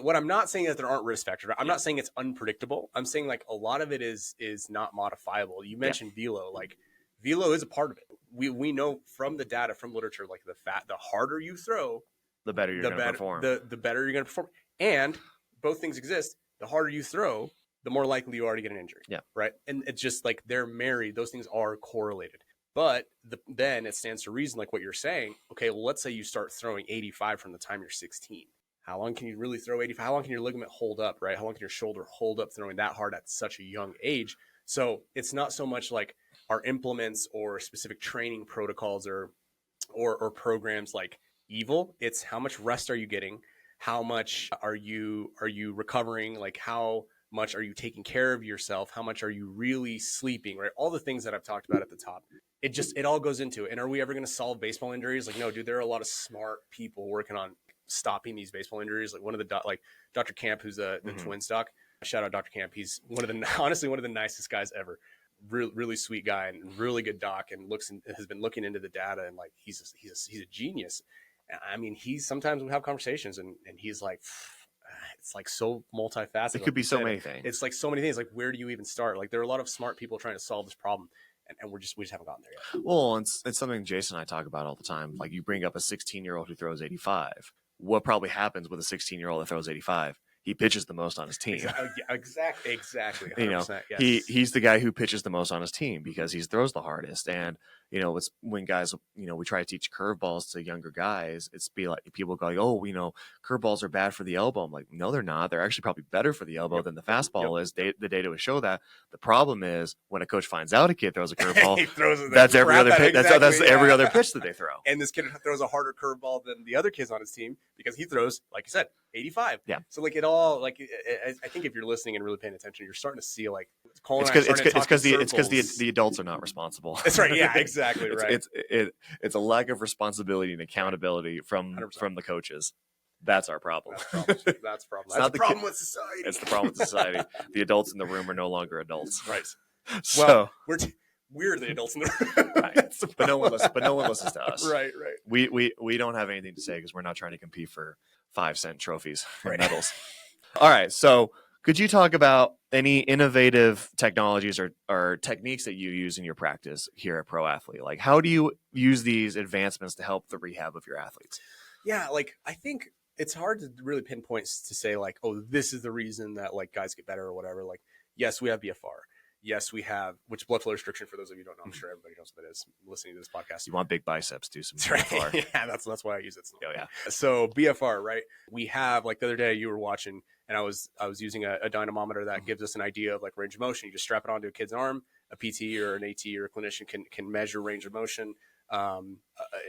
what I'm not saying is that there aren't risk factors. I'm not saying it's unpredictable. I'm saying like a lot of it is not modifiable. You mentioned velo. Like velo is a part of it. We know from the data, from literature, like the harder you throw, the better you're going to perform. The better you're going to perform. And both things exist. The harder you throw, the more likely you are to get an injury. Yeah. Right. And it's just like they're married. Those things are correlated. But then it stands to reason, like what you're saying. Okay, well, let's say you start throwing 85 from the time you're 16. How long can you really throw 85? How long can your ligament hold up, right? How long can your shoulder hold up throwing that hard at such a young age? So it's not so much like our implements or specific training protocols or or programs like evil. It's how much rest are you getting? How much are you recovering? Like how much are you taking care of yourself? How much are you really sleeping? Right? All the things that I've talked about at the top. It all goes into it. And are we ever going to solve baseball injuries? Like, no, dude, there are a lot of smart people working on stopping these baseball injuries. Like one of the like Dr. Camp, who's the Twins doc. Shout out Dr. Camp. He's honestly one of the nicest guys ever. Really sweet guy and really good doc, and has been looking into the data, and like he's a genius. I mean, sometimes we have conversations and he's like, it's like so multifaceted. It could be so many things. It's like so many things. Like, where do you even start? Like, there are a lot of smart people trying to solve this problem, and we just haven't gotten there yet. Well, it's something Jason and I talk about all the time. Like, you bring up a 16-year-old who throws 85. What probably happens with a 16-year-old that throws 85? He pitches the most on his team. Exactly. 100%, yes. He's the guy who pitches the most on his team because he throws the hardest. And it's when guys, we try to teach curveballs to younger guys. It's be like people go, oh, curveballs are bad for the elbow. I'm like, no, they're not. They're actually probably better for the elbow than the fastball is. The data would show that. The problem is when a coach finds out a kid throws a curveball, that's every other pitch. That's every other pitch that they throw. And this kid throws a harder curveball than the other kids on his team because he throws, like you said, 85. Yeah. So like it all, like I think if you're listening and really paying attention, you're starting to see like it's because the adults are not responsible. That's right. Yeah, exactly. Right. It's a lack of responsibility and accountability from the coaches. That's our problem. That's the problem. That's the problem with society. It's the problem with society. The adults in the room are no longer adults. Right. So we're the adults in the room. Right. But no one listens to us. Right. We don't have anything to say because we're not trying to compete for 5-cent trophies and medals. All right. So could you talk about any innovative technologies or techniques that you use in your practice here at Pro Athlete? Like, how do you use these advancements to help the rehab of your athletes? Yeah, like I think it's hard to really pinpoint to say like, oh, this is the reason that like guys get better or whatever. Like, yes, we have BFR. Yes, we have, which blood flow restriction, for those of you who don't know, I'm sure everybody knows what it is listening to this podcast. You want big biceps, do some BFR. Right. Yeah, that's why I use it. Oh, yeah. So BFR, right? We have, like the other day you were watching, and I was using a dynamometer that gives us an idea of like range of motion. You just strap it onto a kid's arm. A PT or an AT or a clinician can measure range of motion. And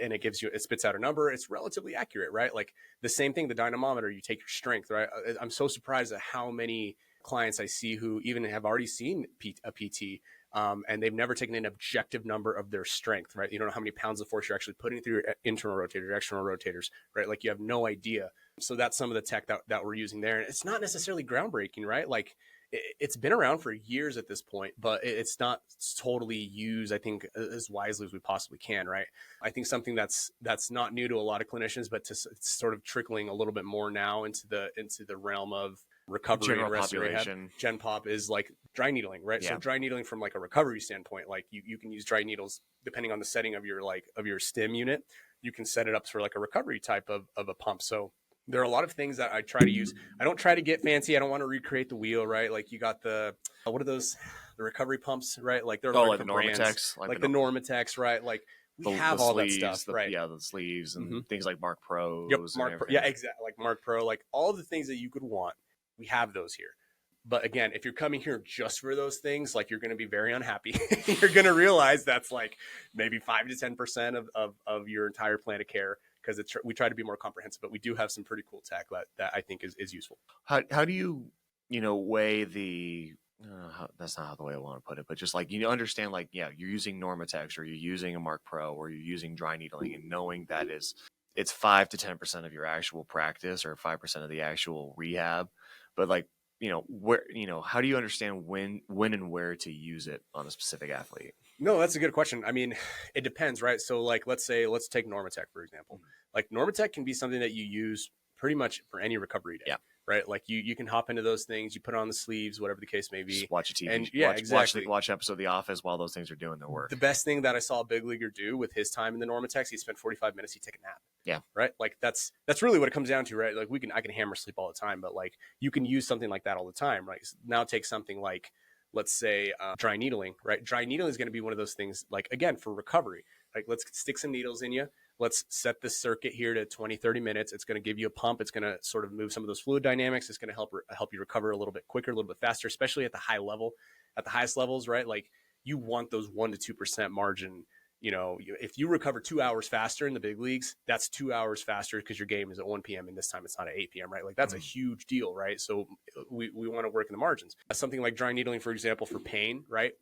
it spits out a number. It's relatively accurate, right? Like the same thing, the dynamometer, you take your strength, right? I'm so surprised at how many clients I see who even have already seen a PT, and they've never taken an objective number of their strength, right? You don't know how many pounds of force you're actually putting through your internal rotators, external rotators, right? Like you have no idea. So that's some of the tech that we're using there. And it's not necessarily groundbreaking, right? Like it's been around for years at this point, but it's not totally used, I think, as wisely as we possibly can, right? I think something that's not new to a lot of clinicians, but it's sort of trickling a little bit more now into the realm of recovery, general and rest population. Rehab. Gen Pop is like dry needling, right? Yeah. So dry needling from like a recovery standpoint, like you can use dry needles depending on the setting of your stim unit. You can set it up for like a recovery type of a pump. So there are a lot of things that I try to use. I don't try to get fancy. I don't want to recreate the wheel, right? Like you got what are those? The recovery pumps, right? Like they're like the Normatex, like the Normatex, right? Like we have all sleeves, that stuff, right? Yeah, the sleeves and things like Mark Pros. Yep, Mark Pro. Yeah, exactly. Like Mark Pro, like all the things that you could want. We have those here. But again, if you're coming here just for those things, like you're going to be very unhappy. You're going to realize that's like maybe 5 to 10% of your entire plan of care, because we try to be more comprehensive, but we do have some pretty cool tech that I think is useful. How do you weigh the that's not the way I want to put it, but just like understand, like, yeah, you're using Normatex or you're using a Mark Pro or you're using dry needling, and knowing that it's 5 to 10% of your actual practice or 5% of the actual rehab, but like where how do you understand when and where to use it on a specific athlete? No, that's a good question. I mean, it depends, right? So like, let's take Normatec, for example. Like Normatec can be something that you use pretty much for any recovery day. Yeah. Right. Like you can hop into those things, you put it on the sleeves, whatever the case may be. Just watch a TV. And yeah, exactly. Watch an episode of The Office while those things are doing their work. The best thing that I saw a big leaguer do with his time in the Normatex, he spent 45 minutes, he'd take a nap. Yeah. Right. Like that's really what it comes down to, right? Like I can hammer sleep all the time, but like you can use something like that all the time, right? So now take something like, let's say dry needling, right? Dry needling is going to be one of those things, like, again, for recovery. Like, let's stick some needles in you. Let's set this circuit here to 20, 30 minutes. It's going to give you a pump. It's going to sort of move some of those fluid dynamics. It's going to help you recover a little bit quicker, a little bit faster, especially at the high level, at the highest levels, right? Like you want those 1 to 2% margin if you recover 2 hours faster in the big leagues, that's 2 hours faster because your game is at 1 p.m. and this time it's not at 8 p.m., right? Like that's a huge deal, right? So we want to work in the margins. Something like dry needling, for example, for pain, right?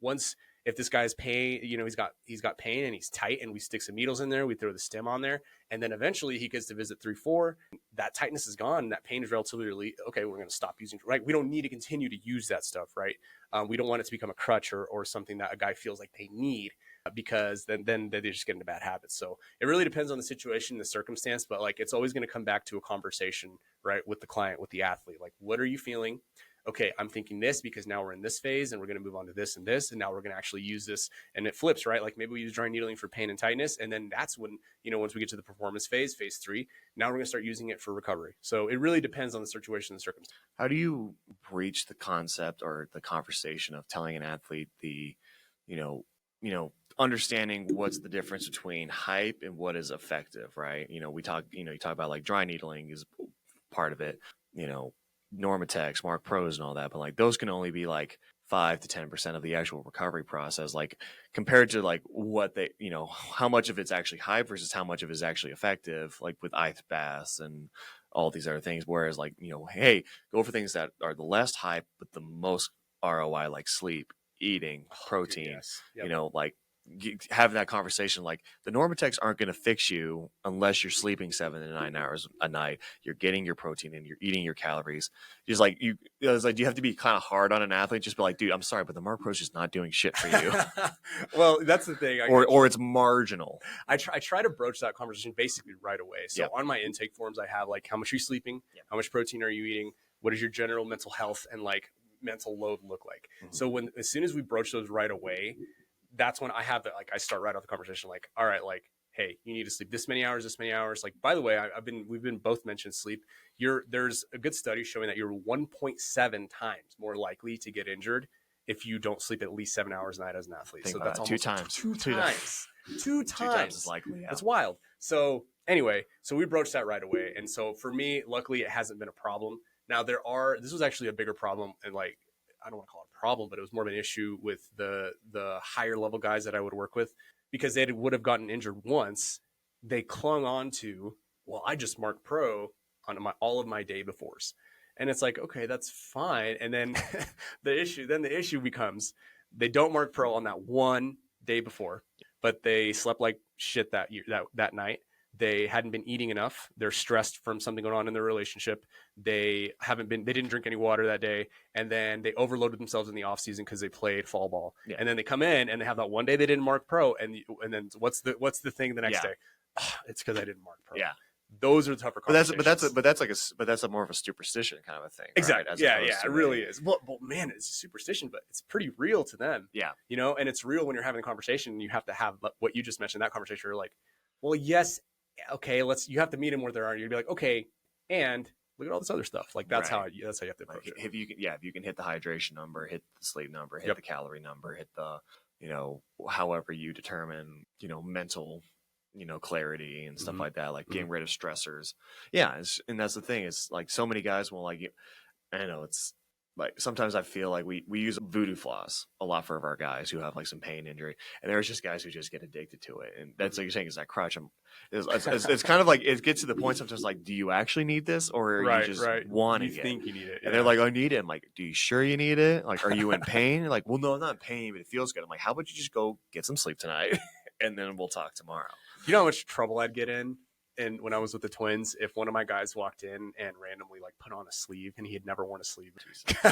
If this guy's pain, he's got pain and he's tight, and we stick some needles in there, we throw the stem on there, and then eventually he gets to visit 3-4. That tightness is gone, and that pain is relatively relieved. Okay, we're going to stop using, right? We don't need to continue to use that stuff, right? We don't want it to become a crutch or something that a guy feels like they need, because then they just get into bad habits. So it really depends on the situation, the circumstance, but like it's always going to come back to a conversation, right, with the client, with the athlete. Like, what are you feeling? Okay, I'm thinking this because now we're in this phase and we're going to move on to this and this, and now we're going to actually use this, and it flips, right? Like maybe we use dry needling for pain and tightness, and then that's when, once we get to the performance phase 3, now we're going to start using it for recovery. So it really depends on the situation and circumstance. How do you breach the concept or the conversation of telling an athlete understanding what's the difference between hype and what is effective, right? You talk about like dry needling is part of it, Normatex, Mark Pros and all that, but like those can only be like 5 to 10% of the actual recovery process, like compared to like what they, how much of it's actually hype versus how much of it is actually effective, like with ice baths and all these other things. Whereas like, hey, go for things that are the less hype, but the most ROI, like sleep, eating, protein, Yes. Yep. Like having that conversation, like the Normatex aren't going to fix you unless you're sleeping 7 to 9 hours a night. You're getting your protein and you're eating your calories. Just like you have to be kind of hard on an athlete. Just be like, dude, I'm sorry, but the Mark Pro's just not doing shit for you. Well, that's the thing. Or it's marginal. I try to broach that conversation basically right away. So on my intake forms, I have like, how much are you sleeping? How much protein are you eating? What is your general mental health and like mental load look like? So as soon as we broach those right away, that's when I have that, like, I start right off the conversation, like, all right, like, hey, you need to sleep this many hours. Like, by the way, we've been both mentioned sleep. There's a good study showing that you're 1.7 times more likely to get injured if you don't sleep at least 7 hours a night as an athlete. So that's almost 2 times. 2 times is likely. Yeah. That's wild. So anyway, so we broached that right away. And so for me, luckily, it hasn't been a problem. Now this was actually a bigger problem, and like, I don't want to call it a problem, but it was more of an issue with the higher level guys that I would work with, because they would have gotten injured once. They clung on to, well, I just marked pro on all of my day befores. And it's like, okay, that's fine. And then the issue becomes they don't mark pro on that one day before, but they slept like shit that night. They hadn't been eating enough. They're stressed from something going on in their relationship. They didn't drink any water that day. And then they overloaded themselves in the off season because they played fall ball. Yeah. And then they come in and they have that one day they didn't mark pro. And then what's the thing the next day? It's because I didn't mark pro. Yeah. Those are the tougher conversations. But that's a more of a superstition kind of a thing. Exactly. Right? Yeah, it really is. Well, man, it's a superstition, but it's pretty real to them. Yeah. And it's real when you're having a conversation and you have to have what you just mentioned, that conversation. You're like, well, yes, okay, you have to meet them where they are. You'd be like, okay, and look at all this other stuff. Like that's how you have to approach it. If you can hit the hydration number, hit the sleep number, hit the calorie number, hit the, however you determine, mental, clarity and stuff like that, like getting rid of stressors. Yeah. And that's the thing. It's like so many guys will like, I know it's like, sometimes I feel like we use voodoo floss a lot for our guys who have like some pain injury, and there's just guys who just get addicted to it. And that's like you're saying, is that crutch. It's kind of like, it gets to the point sometimes like, do you actually need this, or are you just wanting it? You think you need it. Yeah. And they're like, I need it. I'm like, do you sure you need it? Like, are you in pain? Like, well, no, I'm not in pain, but it feels good. I'm like, how about you just go get some sleep tonight and then we'll talk tomorrow. You know how much trouble I'd get in? And when I was with the Twins, if one of my guys walked in and randomly like put on a sleeve and he had never worn a sleeve,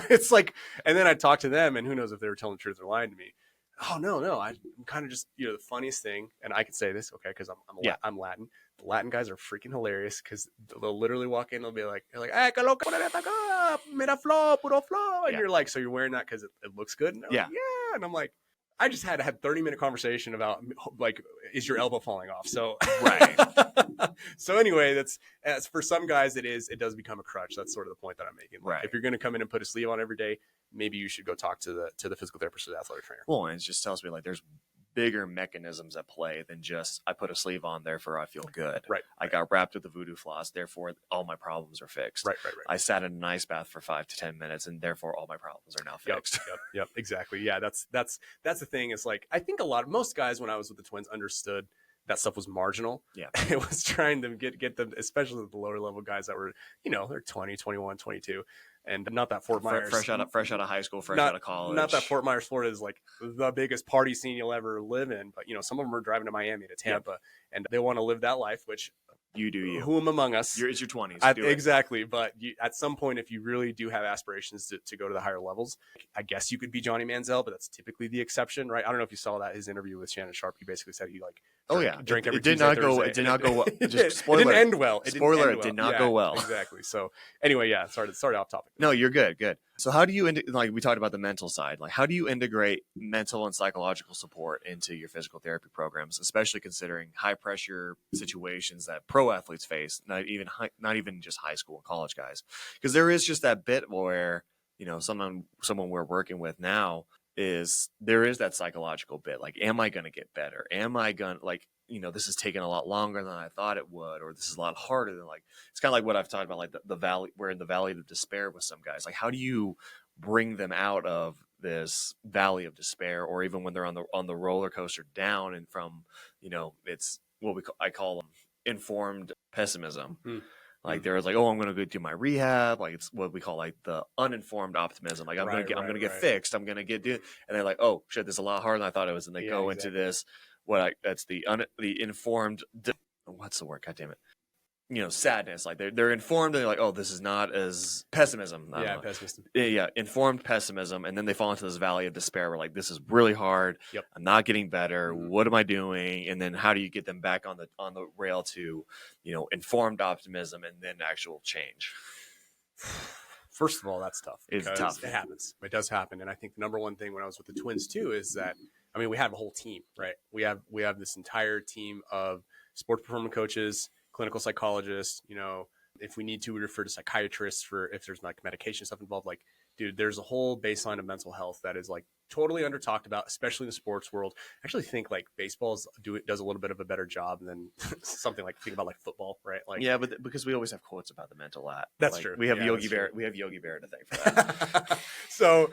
it's like, and then I'd talk to them, and who knows if they were telling the truth or lying to me. Oh, no, I'm kind of just, the funniest thing, and I can say this, okay, because I'm Latin. The Latin guys are freaking hilarious, because they'll literally walk in, they'll be like, hey, que loco, mira flow, puro flow. And you're like, so you're wearing that because it looks good? And yeah. Like, yeah. And I'm like, I just had to have 30-minute conversation about like, is your elbow falling off? So right. So anyway, that's for some guys it does become a crutch. That's sort of the point that I'm making. Like, right. If you're going to come in and put a sleeve on every day, maybe you should go talk to the physical therapist or the athletic trainer. Well, and it just tells me like there's bigger mechanisms at play than just I put a sleeve on, therefore I feel good. Right. I got wrapped with the voodoo floss, therefore all my problems are fixed. Right. I sat in an ice bath for 5 to 10 minutes, and therefore all my problems are now fixed. Yep. Exactly. Yeah. That's the thing. Is like, I think most guys when I was with the Twins understood that stuff was marginal. Yeah. It was trying to get them, especially the lower level guys that were, they're 20, 21, 22. And not that Fort Myers, fresh out of high school, out of college. Not that Fort Myers, Florida is like the biggest party scene you'll ever live in. But, some of them are driving to Miami, to Tampa, and they want to live that life, which you do. Whom among us? It's your 20s. Exactly. But at some point, if you really do have aspirations to go to the higher levels, I guess you could be Johnny Manziel, but that's typically the exception, right? I don't know if you saw his interview with Shannon Sharp. He basically said he drank every Tuesday, Thursday. It did not go well. It didn't end well. It did not go well. Exactly. So anyway, sorry off topic. No, you're good. So how do you, we talked about the mental side, how do you integrate mental and psychological support into your physical therapy programs, especially considering high pressure situations that pro athletes face, not even just high school and college guys? Because there is just that bit where, someone we're working with now there is that psychological bit. Am I going to get better? Am I going to, this is taking a lot longer than I thought it would, or this is a lot harder than it's kind of like what I've talked about, the valley, we're in the valley of despair with some guys. How do you bring them out of this valley of despair, or even when they're on the roller coaster down and from, it's what I call them informed pessimism. They're oh, I'm going to go do my rehab. It's what we call the uninformed optimism. I'm going to get fixed. I'm going to get, and they're like, oh shit, this is a lot harder than I thought it was. And they go into this, that's the informed, what's the word? God damn it. Sadness. They're informed and they're oh, this is not as pessimism. Pessimism. Yeah. Informed pessimism. And then they fall into this valley of despair where this is really hard. Yep. I'm not getting better. Mm-hmm. What am I doing? And then how do you get them back on the rail to, informed optimism and then actual change? First of all, that's tough. It's tough. It happens. It does happen. And I think the number one thing when I was with the Twins too is that, we have a whole team, right? We have this entire team of sports performance coaches, clinical psychologists, if we need to, we refer to psychiatrists for if there's medication stuff involved. Dude, there's a whole baseline of mental health that is totally under talked about, especially in the sports world. I actually think baseball does a little bit of a better job than something think about football, right? Yeah, but because we always have quotes about the mental app. That's true. We have Yogi Berra. We have Yogi Berra to thank for that. So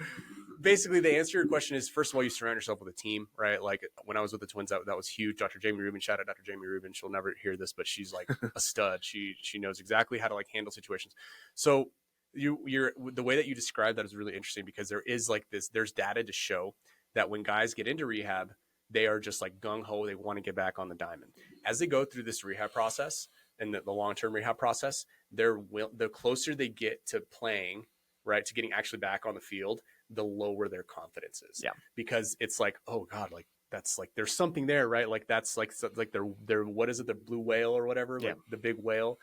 basically, the answer to your question is, first of all, you surround yourself with a team, right? When I was with the Twins, that was huge. Dr. Jamie Rubin, shout out Dr. Jamie Rubin. She'll never hear this, but she's a stud. She knows exactly how to handle situations. So you're the way that you describe that is really interesting, because there is there's data to show that when guys get into rehab, they are just gung-ho. They want to get back on the diamond. As they go through this rehab process and the long-term rehab process, the closer they get to playing, right, to getting actually back on the field, the lower their confidence is. Yeah. Because it's oh God, that's there's something there, right? That's they're what is it, the blue whale or whatever, the big whale,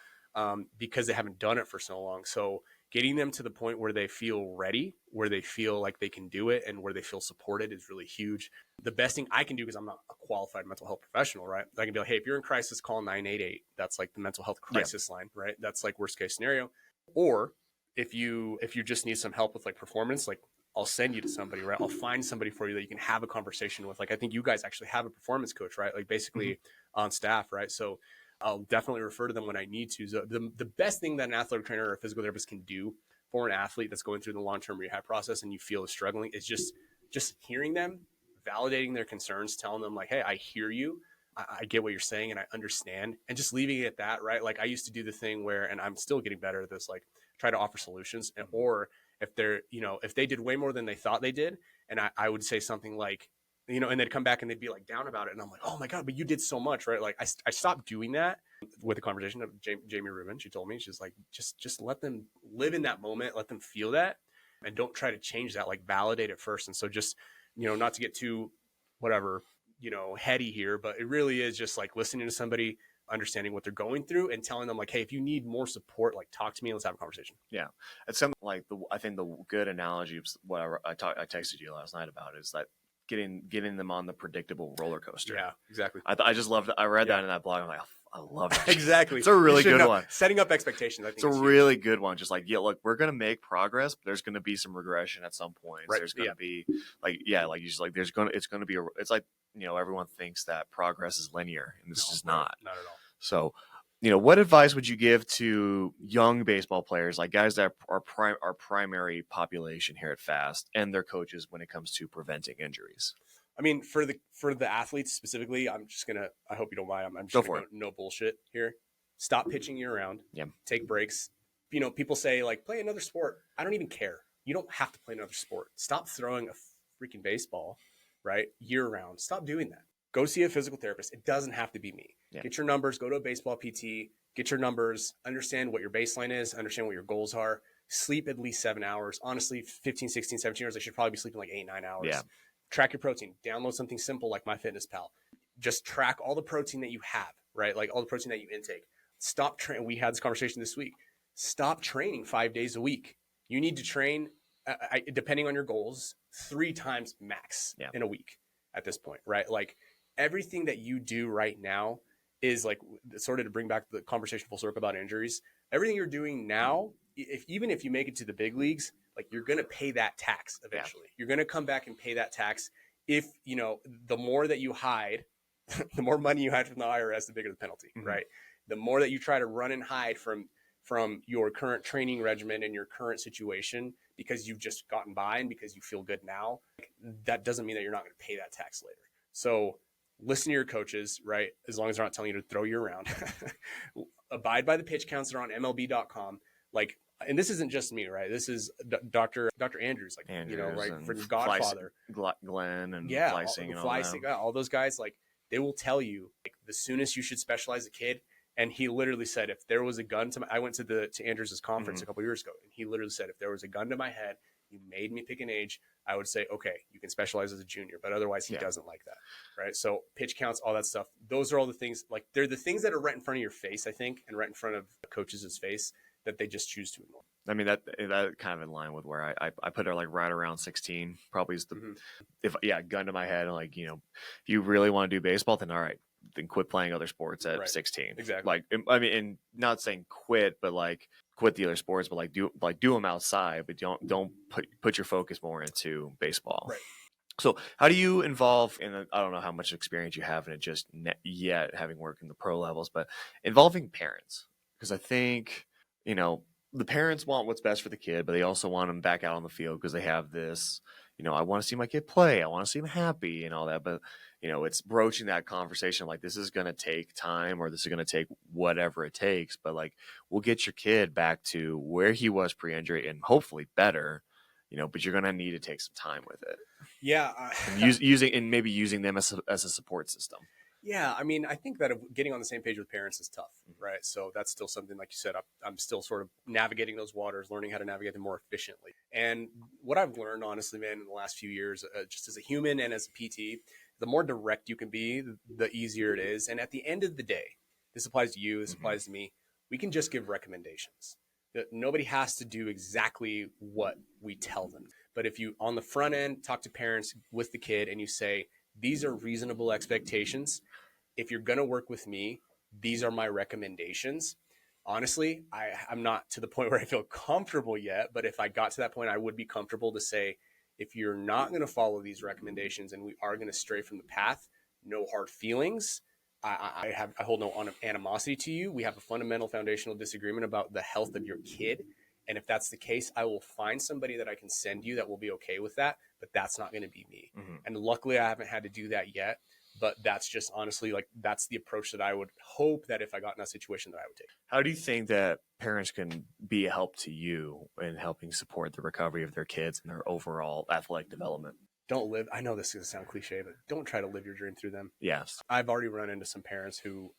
because they haven't done it for so long. So getting them to the point where they feel ready, where they feel like they can do it, and where they feel supported is really huge. The best thing I can do, because I'm not a qualified mental health professional, right? I can be hey, if you're in crisis, call 988. That's the mental health crisis line, right? That's worst case scenario. Or if you just need some help with performance, I'll send you to somebody, right? I'll find somebody for you that you can have a conversation with. I think you guys actually have a performance coach, right? Basically on staff, right? So I'll definitely refer to them when I need to. So the best thing that an athletic trainer or a physical therapist can do for an athlete that's going through the long-term rehab process and you feel is struggling is just hearing them, validating their concerns, telling them hey, I hear you. I get what you're saying and I understand, and just leaving it at that, right? I used to do the thing where, and I'm still getting better at this, try to offer solutions, or if they're, if they did way more than they thought they did, and I would say something and they'd come back and they'd be down about it. And I'm oh my God, but you did so much, right? I stopped doing that with a conversation of Jamie Rubin. She told me, she's just let them live in that moment, let them feel that, and don't try to change that, validate it first. And so just, not to get too whatever, heady here, but it really is just listening to somebody, understanding what they're going through, and telling them hey, if you need more support, talk to me, let's have a conversation. Yeah. It's something I think the good analogy of what I texted you last night about is that getting them on the predictable roller coaster. Yeah, exactly. I just loved it. I read that in that blog. I'm like, I love that. Exactly. It's a really good one. Setting up expectations, I think it's a really good one. Just like, yeah, look, we're going to make progress, but there's going to be some regression at some point. Right. There's going to be like you just like, it's going to be, it's like, everyone thinks that progress is linear, and this is not. Not at all. So, what advice would you give to young baseball players, like guys that are our primary population here at FAST, and their coaches when it comes to preventing injuries? I mean, for the athletes specifically, I hope you don't mind, I'm just going to go no bullshit here. Stop pitching year round. Yeah. Take breaks. People say like, play another sport. I don't even care. You don't have to play another sport. Stop throwing a freaking baseball, right? Year round. Stop doing that. Go see a physical therapist. It doesn't have to be me. Yeah. Get your numbers, go to a baseball PT, get your numbers, understand what your baseline is, understand what your goals are. Sleep at least 7 hours. Honestly, 15, 16, 17 years, I should probably be sleeping like 8, 9 hours. Yeah. Track your protein. Download something simple like MyFitnessPal. Just track all the protein that you have, right? Like all the protein that you intake. Stop training. We had this conversation this week. Stop training 5 days a week. You need to train, depending on your goals, 3 times max in a week at this point, right? Like everything that you do right now is like, sort of to bring back the conversation full circle about injuries. Everything you're doing now, even if you make it to the big leagues, like you're going to pay that tax eventually. Yeah. You're going to come back and pay that tax. If, the more that you hide, the more money you hide from the IRS, the bigger the penalty, right? The more that you try to run and hide from your current training regimen and your current situation because you've just gotten by and because you feel good now, that doesn't mean that you're not going to pay that tax later. So listen to your coaches, right? As long as they're not telling you to throw you around. Abide by the pitch counts that are on MLB.com. Like, and this isn't just me, right? This is Dr. Andrews, like, right? For Godfather. Glenn and Fleissing and all those guys, like, they will tell you like the soonest you should specialize a kid. And he literally said, if there was a gun to I went to Andrews' conference a couple years ago, and he literally said, if there was a gun to my head, you made me pick an age, I would say, okay, you can specialize as a junior, but otherwise he doesn't like that, right? So pitch counts, all that stuff. Those are all the things, like they're the things that are right in front of your face, I think, and right in front of the coach's face that they just choose to ignore. I mean, that kind of in line with where I put her like right around 16, probably is the, gun to my head. And like, if you really want to do baseball, then all right, then quit playing other sports at 16. Exactly. Like, I mean, and not saying quit, but like quit the other sports, but do them outside, but don't put your focus more into baseball. Right. So how do you involve I don't know how much experience you have in it just yet, having worked in the pro levels, but involving parents, because I think, the parents want what's best for the kid, but they also want them back out on the field because they have this, I want to see my kid play. I want to see him happy and all that. But, it's broaching that conversation like this is going to take time, or this is going to take whatever it takes. But like, we'll get your kid back to where he was pre-injury and hopefully better, but you're going to need to take some time with it. Yeah. And using them as a support system. Yeah, I mean, I think that getting on the same page with parents is tough, right? So that's still something, like you said, I'm still sort of navigating those waters, learning how to navigate them more efficiently. And what I've learned, honestly, man, in the last few years, just as a human and as a PT, the more direct you can be, the easier it is. And at the end of the day, this applies to you, this applies to me, we can just give recommendations. Nobody has to do exactly what we tell them. But if you, on the front end, talk to parents with the kid and you say, these are reasonable expectations. If you're going to work with me, these are my recommendations. Honestly, I'm not to the point where I feel comfortable yet, but if I got to that point, I would be comfortable to say, if you're not going to follow these recommendations and we are going to stray from the path, no hard feelings. I hold no animosity to you. We have a fundamental foundational disagreement about the health of your kid. And if that's the case, I will find somebody that I can send you that will be okay with that, but that's not going to be me. And luckily I haven't had to do that yet, but that's just honestly, like, that's the approach that I would hope that if I got in that situation that I would take. How do you think that parents can be a help to you in helping support the recovery of their kids and their overall athletic development? I know this is going to sound cliche, but don't try to live your dream through them. Yes. I've already run into some parents who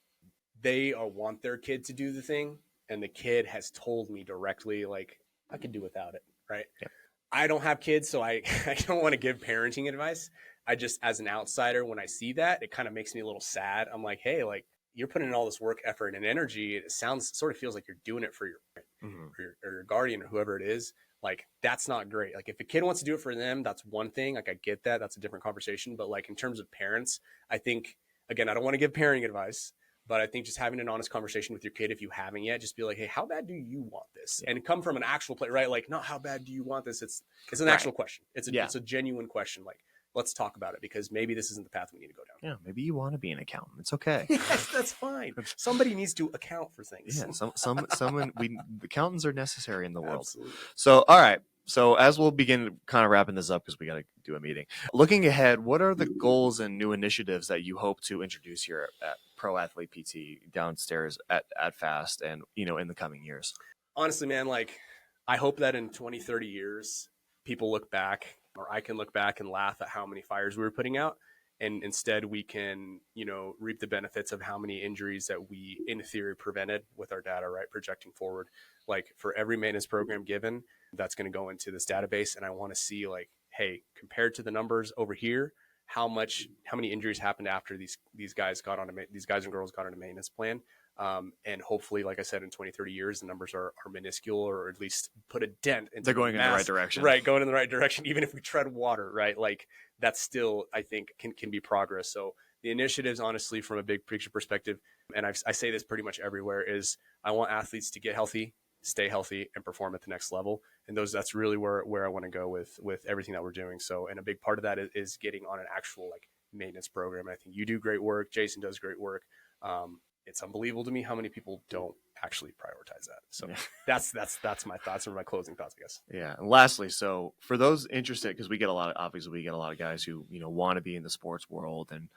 they want their kid to do the thing, and the kid has told me directly, like, I could do without it, right? Yep. I don't have kids, so I don't want to give parenting advice. I just, as an outsider, when I see that, it kind of makes me a little sad. I'm like, hey, like, you're putting in all this work, effort, and energy. It sort of feels like you're doing it for your guardian or whoever it is. Like, that's not great. Like, if a kid wants to do it for them, that's one thing. Like, I get that. That's a different conversation. But like, in terms of parents, I think, again, I don't want to give parenting advice, but I think just having an honest conversation with your kid, if you haven't yet, just be like, hey, how bad do you want this? And come from an actual play, right? Like, not how bad do you want this? It's an actual question. It's a genuine question. Like, let's talk about it, because maybe this isn't the path we need to go down. Yeah, maybe you want to be an accountant. It's okay. Yes, that's fine. Somebody needs to account for things. Yeah, someone accountants are necessary in the world. Absolutely. So, all right. So as we'll begin kind of wrapping this up, because we got to do a meeting. Looking ahead, what are the goals and new initiatives that you hope to introduce here at Pro Athlete PT downstairs at FAST and, in the coming years? Honestly, man, like, I hope that in 20, 30 years, people look back, or I can look back and laugh at how many fires we were putting out. And instead we can, reap the benefits of how many injuries that we, in theory, prevented with our data, right? Projecting forward, like, for every maintenance program given, that's going to go into this database. And I want to see, like, hey, compared to the numbers over here, how many injuries happened after these guys and girls got on a maintenance plan. And hopefully, like I said, in 20, 30 years, the numbers are minuscule, or at least put a dent into they're going in the right direction. Right, going in the right direction, even if we tread water, right? Like, that's still, I think, can be progress. So the initiatives, honestly, from a big picture perspective, and I say this pretty much everywhere, is I want athletes to get healthy, stay healthy, and perform at the next level. And that's really where I want to go with everything that we're doing. So, and a big part of that is getting on an actual, like, maintenance program. And I think you do great work. Jason does great work. It's unbelievable to me how many people don't actually prioritize that. So that's my thoughts, or my closing thoughts, I guess. Yeah. And lastly, so for those interested, because we get a lot of guys who, want to be in the sports world and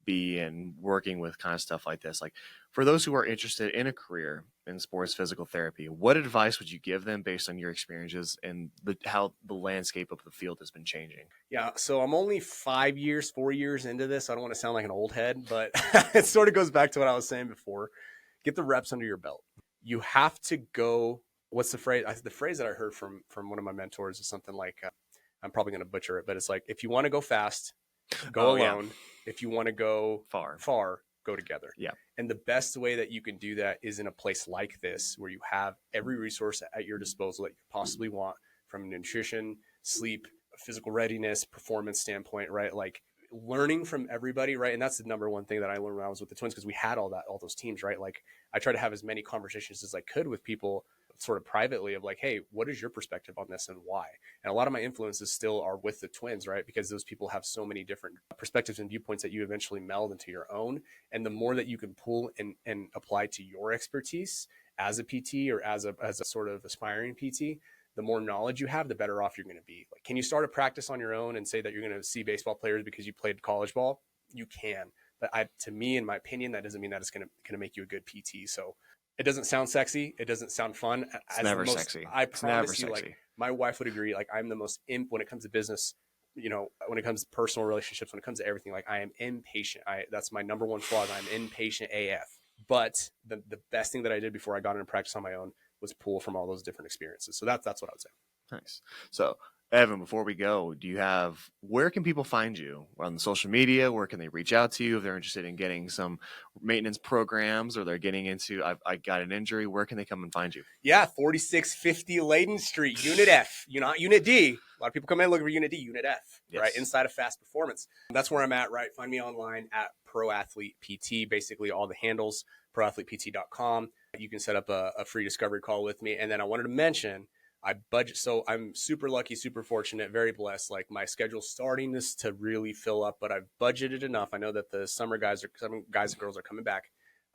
be in working with kind of stuff like this. Like, for those who are interested in a career in sports physical therapy, what advice would you give them based on your experiences and how the landscape of the field has been changing? Yeah. So I'm only 4 years into this. I don't want to sound like an old head, but it sort of goes back to what I was saying before. Get the reps under your belt. You have to go. What's the phrase? The phrase that I heard from one of my mentors is something like, I'm probably going to butcher it, but it's like, if you want to go fast, go alone. Yeah. If you want to go far, go together. Yeah. And the best way that you can do that is in a place like this, where you have every resource at your disposal that you possibly want, from nutrition, sleep, physical readiness, performance standpoint, right? Like, learning from everybody, right? And that's the number one thing that I learned when I was with the Twins, because we had all those teams, right? Like, I try to have as many conversations as I could with people, sort of privately, of like, hey, what is your perspective on this and why? And a lot of my influences still are with the Twins, right? Because those people have so many different perspectives and viewpoints that you eventually meld into your own. And the more that you can pull and apply to your expertise as a PT, or as a sort of aspiring PT, the more knowledge you have, the better off you're going to be. Like, can you start a practice on your own and say that you're going to see baseball players because you played college ball? You can. But to me, in my opinion, that doesn't mean that it's going to make you a good PT. So it doesn't sound sexy. It doesn't sound fun. It's never sexy. I promise you, like, my wife would agree. Like, I'm the most when it comes to business, when it comes to personal relationships, when it comes to everything, like, I am impatient. That's my number one flaw. I'm impatient AF. But the best thing that I did before I got into practice on my own was pull from all those different experiences. So that's what I would say. Nice. So, Evan, before we go, where can people find you on the social media? Where can they reach out to you if they're interested in getting some maintenance programs, or they're getting into, I got an injury? Where can they come and find you? Yeah, 4650 Layden Street, Unit F. Not Unit D. A lot of people come in looking for Unit D, Unit F, yes. Right? Inside of Fast Performance. That's where I'm at, right? Find me online at Pro Athlete PT, basically all the handles, proathletept.com. You can set up a free discovery call with me. And then I wanted to mention, so I'm super lucky, super fortunate, very blessed. Like, my schedule's starting to really fill up, but I've budgeted enough. I know that the some guys and girls are coming back.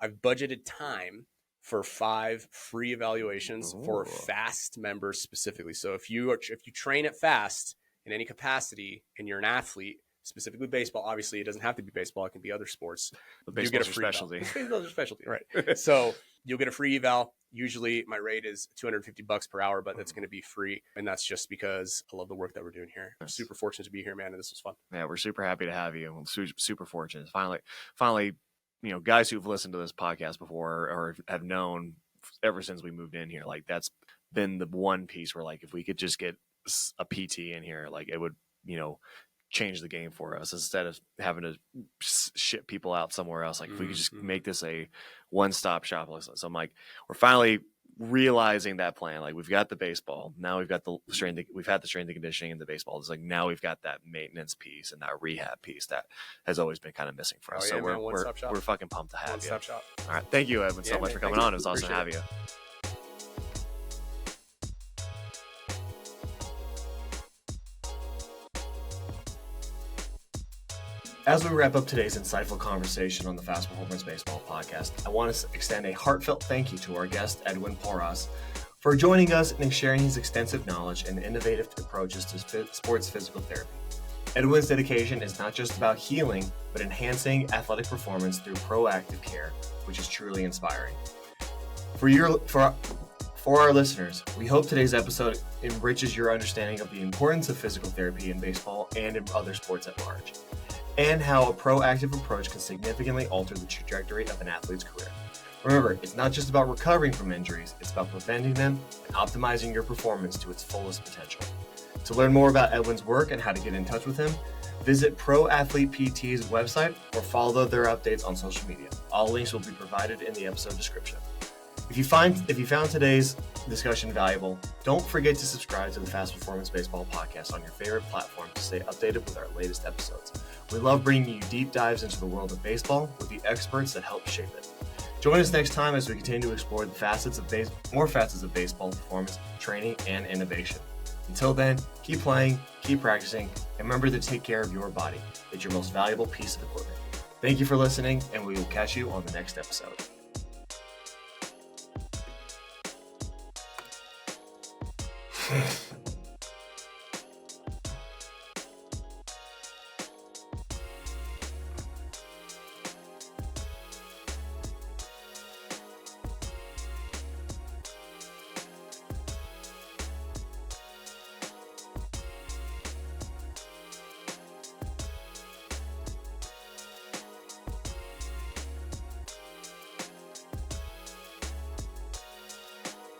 I've budgeted time for 5 free evaluations for FAST members specifically. So if you train at FAST in any capacity and you're an athlete, specifically baseball, obviously it doesn't have to be baseball, it can be other sports. But baseball's your specialty. Baseball's your specialty, right? So you'll get a free eval. Usually my rate is $250 per hour, but that's going to be free. And that's just because I love the work that we're doing here. I'm super fortunate to be here, man. And this was fun. Yeah, we're super happy to have you. Super fortunate. Finally, guys who've listened to this podcast before or have known ever since we moved in here, like, that's been the one piece where, like, if we could just get a PT in here, like, it would, change the game for us instead of having to ship people out somewhere else. Like, if we could just make this a one-stop shop. So I'm like, we're finally realizing that plan. Like, we've got the baseball, now we've got the strength, we've had the strength and conditioning in the baseball. It's like now we've got that maintenance piece and that rehab piece that has always been kind of missing for us. Oh, yeah, so man, we're fucking pumped to have you. One-stop shop. All right, thank you, Edwin, so much for coming on. It was awesome to have you. As we wrap up today's insightful conversation on the Fast Performance Baseball podcast, I want to extend a heartfelt thank you to our guest, Edwin Porras, for joining us and sharing his extensive knowledge and innovative approaches to sports physical therapy. Edwin's dedication is not just about healing, but enhancing athletic performance through proactive care, which is truly inspiring. For our listeners, we hope today's episode enriches your understanding of the importance of physical therapy in baseball and in other sports at large, and how a proactive approach can significantly alter the trajectory of an athlete's career. Remember, it's not just about recovering from injuries, it's about preventing them and optimizing your performance to its fullest potential. To learn more about Edwin's work and how to get in touch with him, visit Pro Athlete PT's website or follow their updates on social media. All links will be provided in the episode description. If you found today's discussion valuable, don't forget to subscribe to the Fast Performance Baseball podcast on your favorite platform to stay updated with our latest episodes. We love bringing you deep dives into the world of baseball with the experts that help shape it. Join us next time as we continue to explore the more facets of baseball performance, training, and innovation. Until then, keep playing, keep practicing, and remember to take care of your body. It's your most valuable piece of equipment. Thank you for listening, and we will catch you on the next episode.